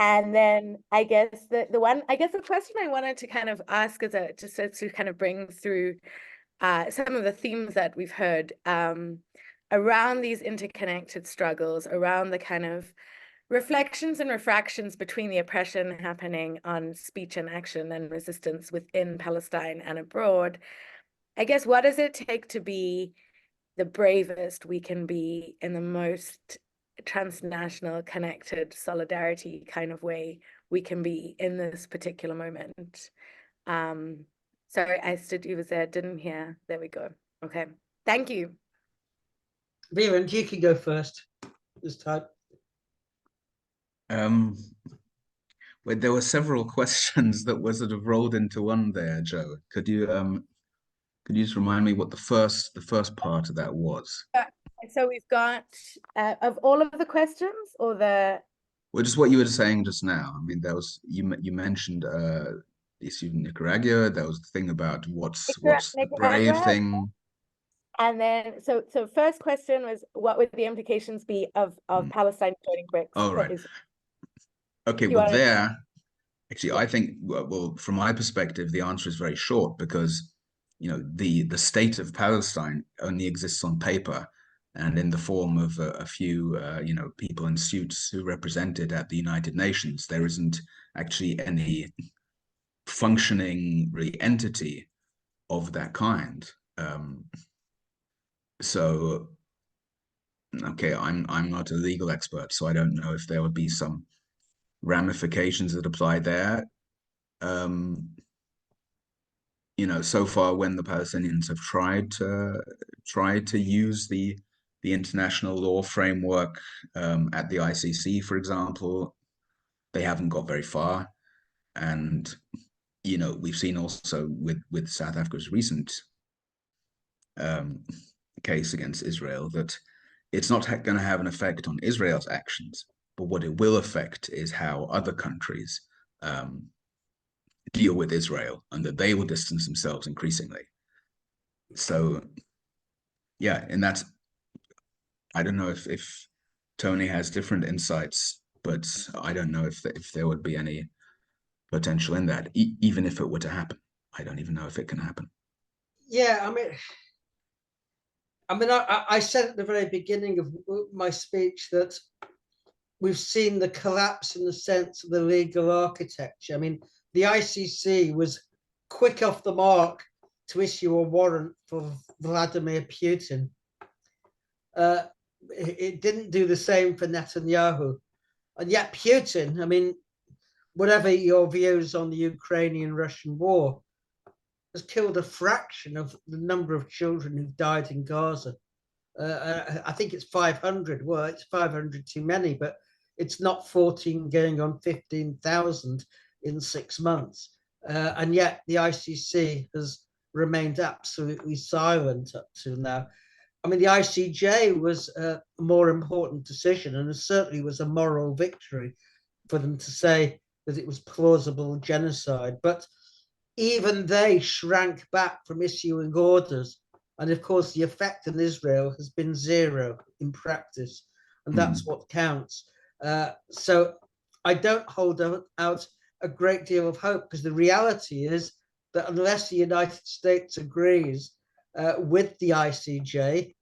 And then I guess the question I wanted to kind of ask is just to kind of bring through some of the themes that we've heard around these interconnected struggles, around the kind of reflections and refractions between the oppression happening on speech and action and resistance within Palestine and abroad. I guess, what does it take to be the bravest we can be in the most transnational, connected solidarity kind of way we can be in this particular moment? Sorry, I stood, you was there, didn't hear. There we go. Okay, thank you. Wieland, you can go first. this time. Well, there were several questions that were sort of rolled into one there, Joe. Could you just remind me what the first part of that was? So we've got of all of the questions, or the Well, just what you were saying just now. I mean, there was you mentioned the issue of Nicaragua. There was the thing about what's the brave Nicaragua. thing. And then, so first question was, what would the implications be of Palestine joining BRICS? Oh, right. Okay, You well, wanna- there, actually, I think, well, from my perspective, the answer is very short because, you know, the state of Palestine only exists on paper and in the form of a few, you know, people in suits who represent it at the United Nations. There isn't actually any functioning really entity of that kind. So, okay, I'm not a legal expert, so I don't know if there would be some ramifications that apply there. You know, so far when the Palestinians have tried to use the international law framework at the ICC, for example, they haven't got very far. And you know, we've seen also with South Africa's recent case against Israel that it's not going to have an effect on Israel's actions, but what it will affect is how other countries deal with Israel, and that they will distance themselves increasingly. So, yeah, and that's, I don't know if Tony has different insights, but I don't know if there would be any potential in that, even if it were to happen. I don't even know if it can happen. Yeah, I mean, I said at the very beginning of my speech that we've seen the collapse in the sense of the legal architecture. I mean, the ICC was quick off the mark to issue a warrant for Vladimir Putin. It didn't do the same for Netanyahu. And yet Putin, I mean, whatever your views on the Ukrainian-Russian war, has killed a fraction of the number of children who've died in Gaza. I think it's 500. Well, it's 500 too many, but it's not 14 going on 15,000 in 6 months. And yet the ICC has remained absolutely silent up to now. I mean, the ICJ was a more important decision, and it certainly was a moral victory for them to say that it was plausible genocide. But even they shrank back from issuing orders. And of course, the effect in Israel has been zero in practice, and that's what counts. So I don't hold out a great deal of hope, because the reality is that unless the United States agrees with the ICJ,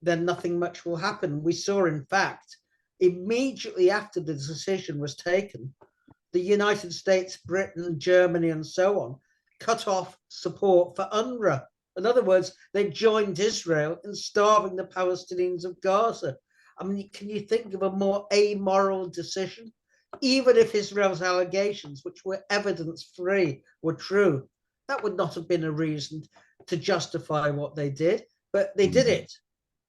then nothing much will happen. We saw, in fact, immediately after the decision was taken, the United States, Britain, Germany, and so on cut off support for UNRWA. In other words, they joined Israel in starving the Palestinians of Gaza. I mean, can you think of a more amoral decision? Even if Israel's allegations, which were evidence-free, were true, that would not have been a reason to justify what they did, but they did it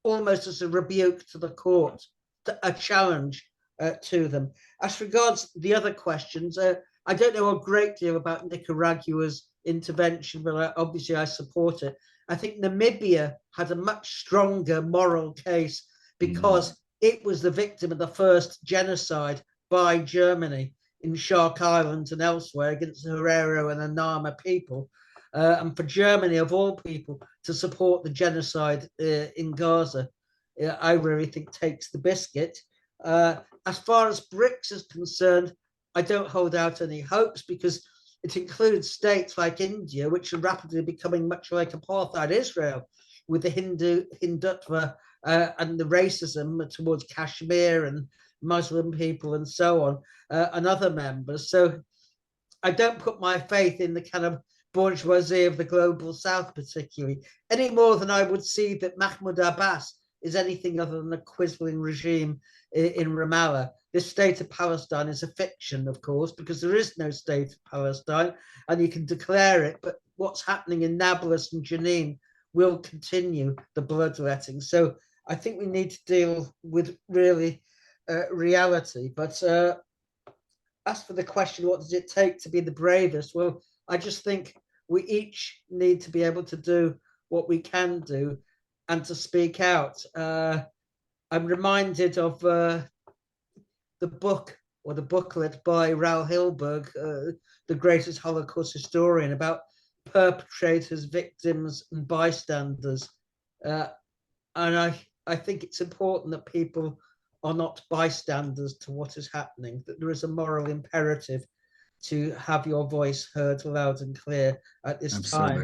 almost as a rebuke to the court, a challenge to them. As regards the other questions, I don't know a great deal about Nicaragua's intervention, but obviously I support it. I think Namibia had a much stronger moral case because it was the victim of the first genocide by Germany in Shark Island and elsewhere against the Herero and Anama people. And for Germany, of all people, to support the genocide in Gaza, I really think takes the biscuit. As far as BRICS is concerned, I don't hold out any hopes, because it includes states like India, which are rapidly becoming much like apartheid Israel, with the Hindutva and the racism towards Kashmir and Muslim people and so on, and other members. So I don't put my faith in the kind of bourgeoisie of the global south particularly, any more than I would see that Mahmoud Abbas is anything other than a quizzling regime in Ramallah. This state of Palestine is a fiction, of course, because there is no state of Palestine, and you can declare it, but what's happening in Nablus and Jenin will continue the bloodletting. So I think we need to deal with really reality. But as for the question, what does it take to be the bravest? Well, I just think we each need to be able to do what we can do and to speak out. I'm reminded of the book or the booklet by Raoul Hilberg, the greatest Holocaust historian, about perpetrators, victims, and bystanders. And I think it's important that people are not bystanders to what is happening, that there is a moral imperative to have your voice heard loud and clear at this time.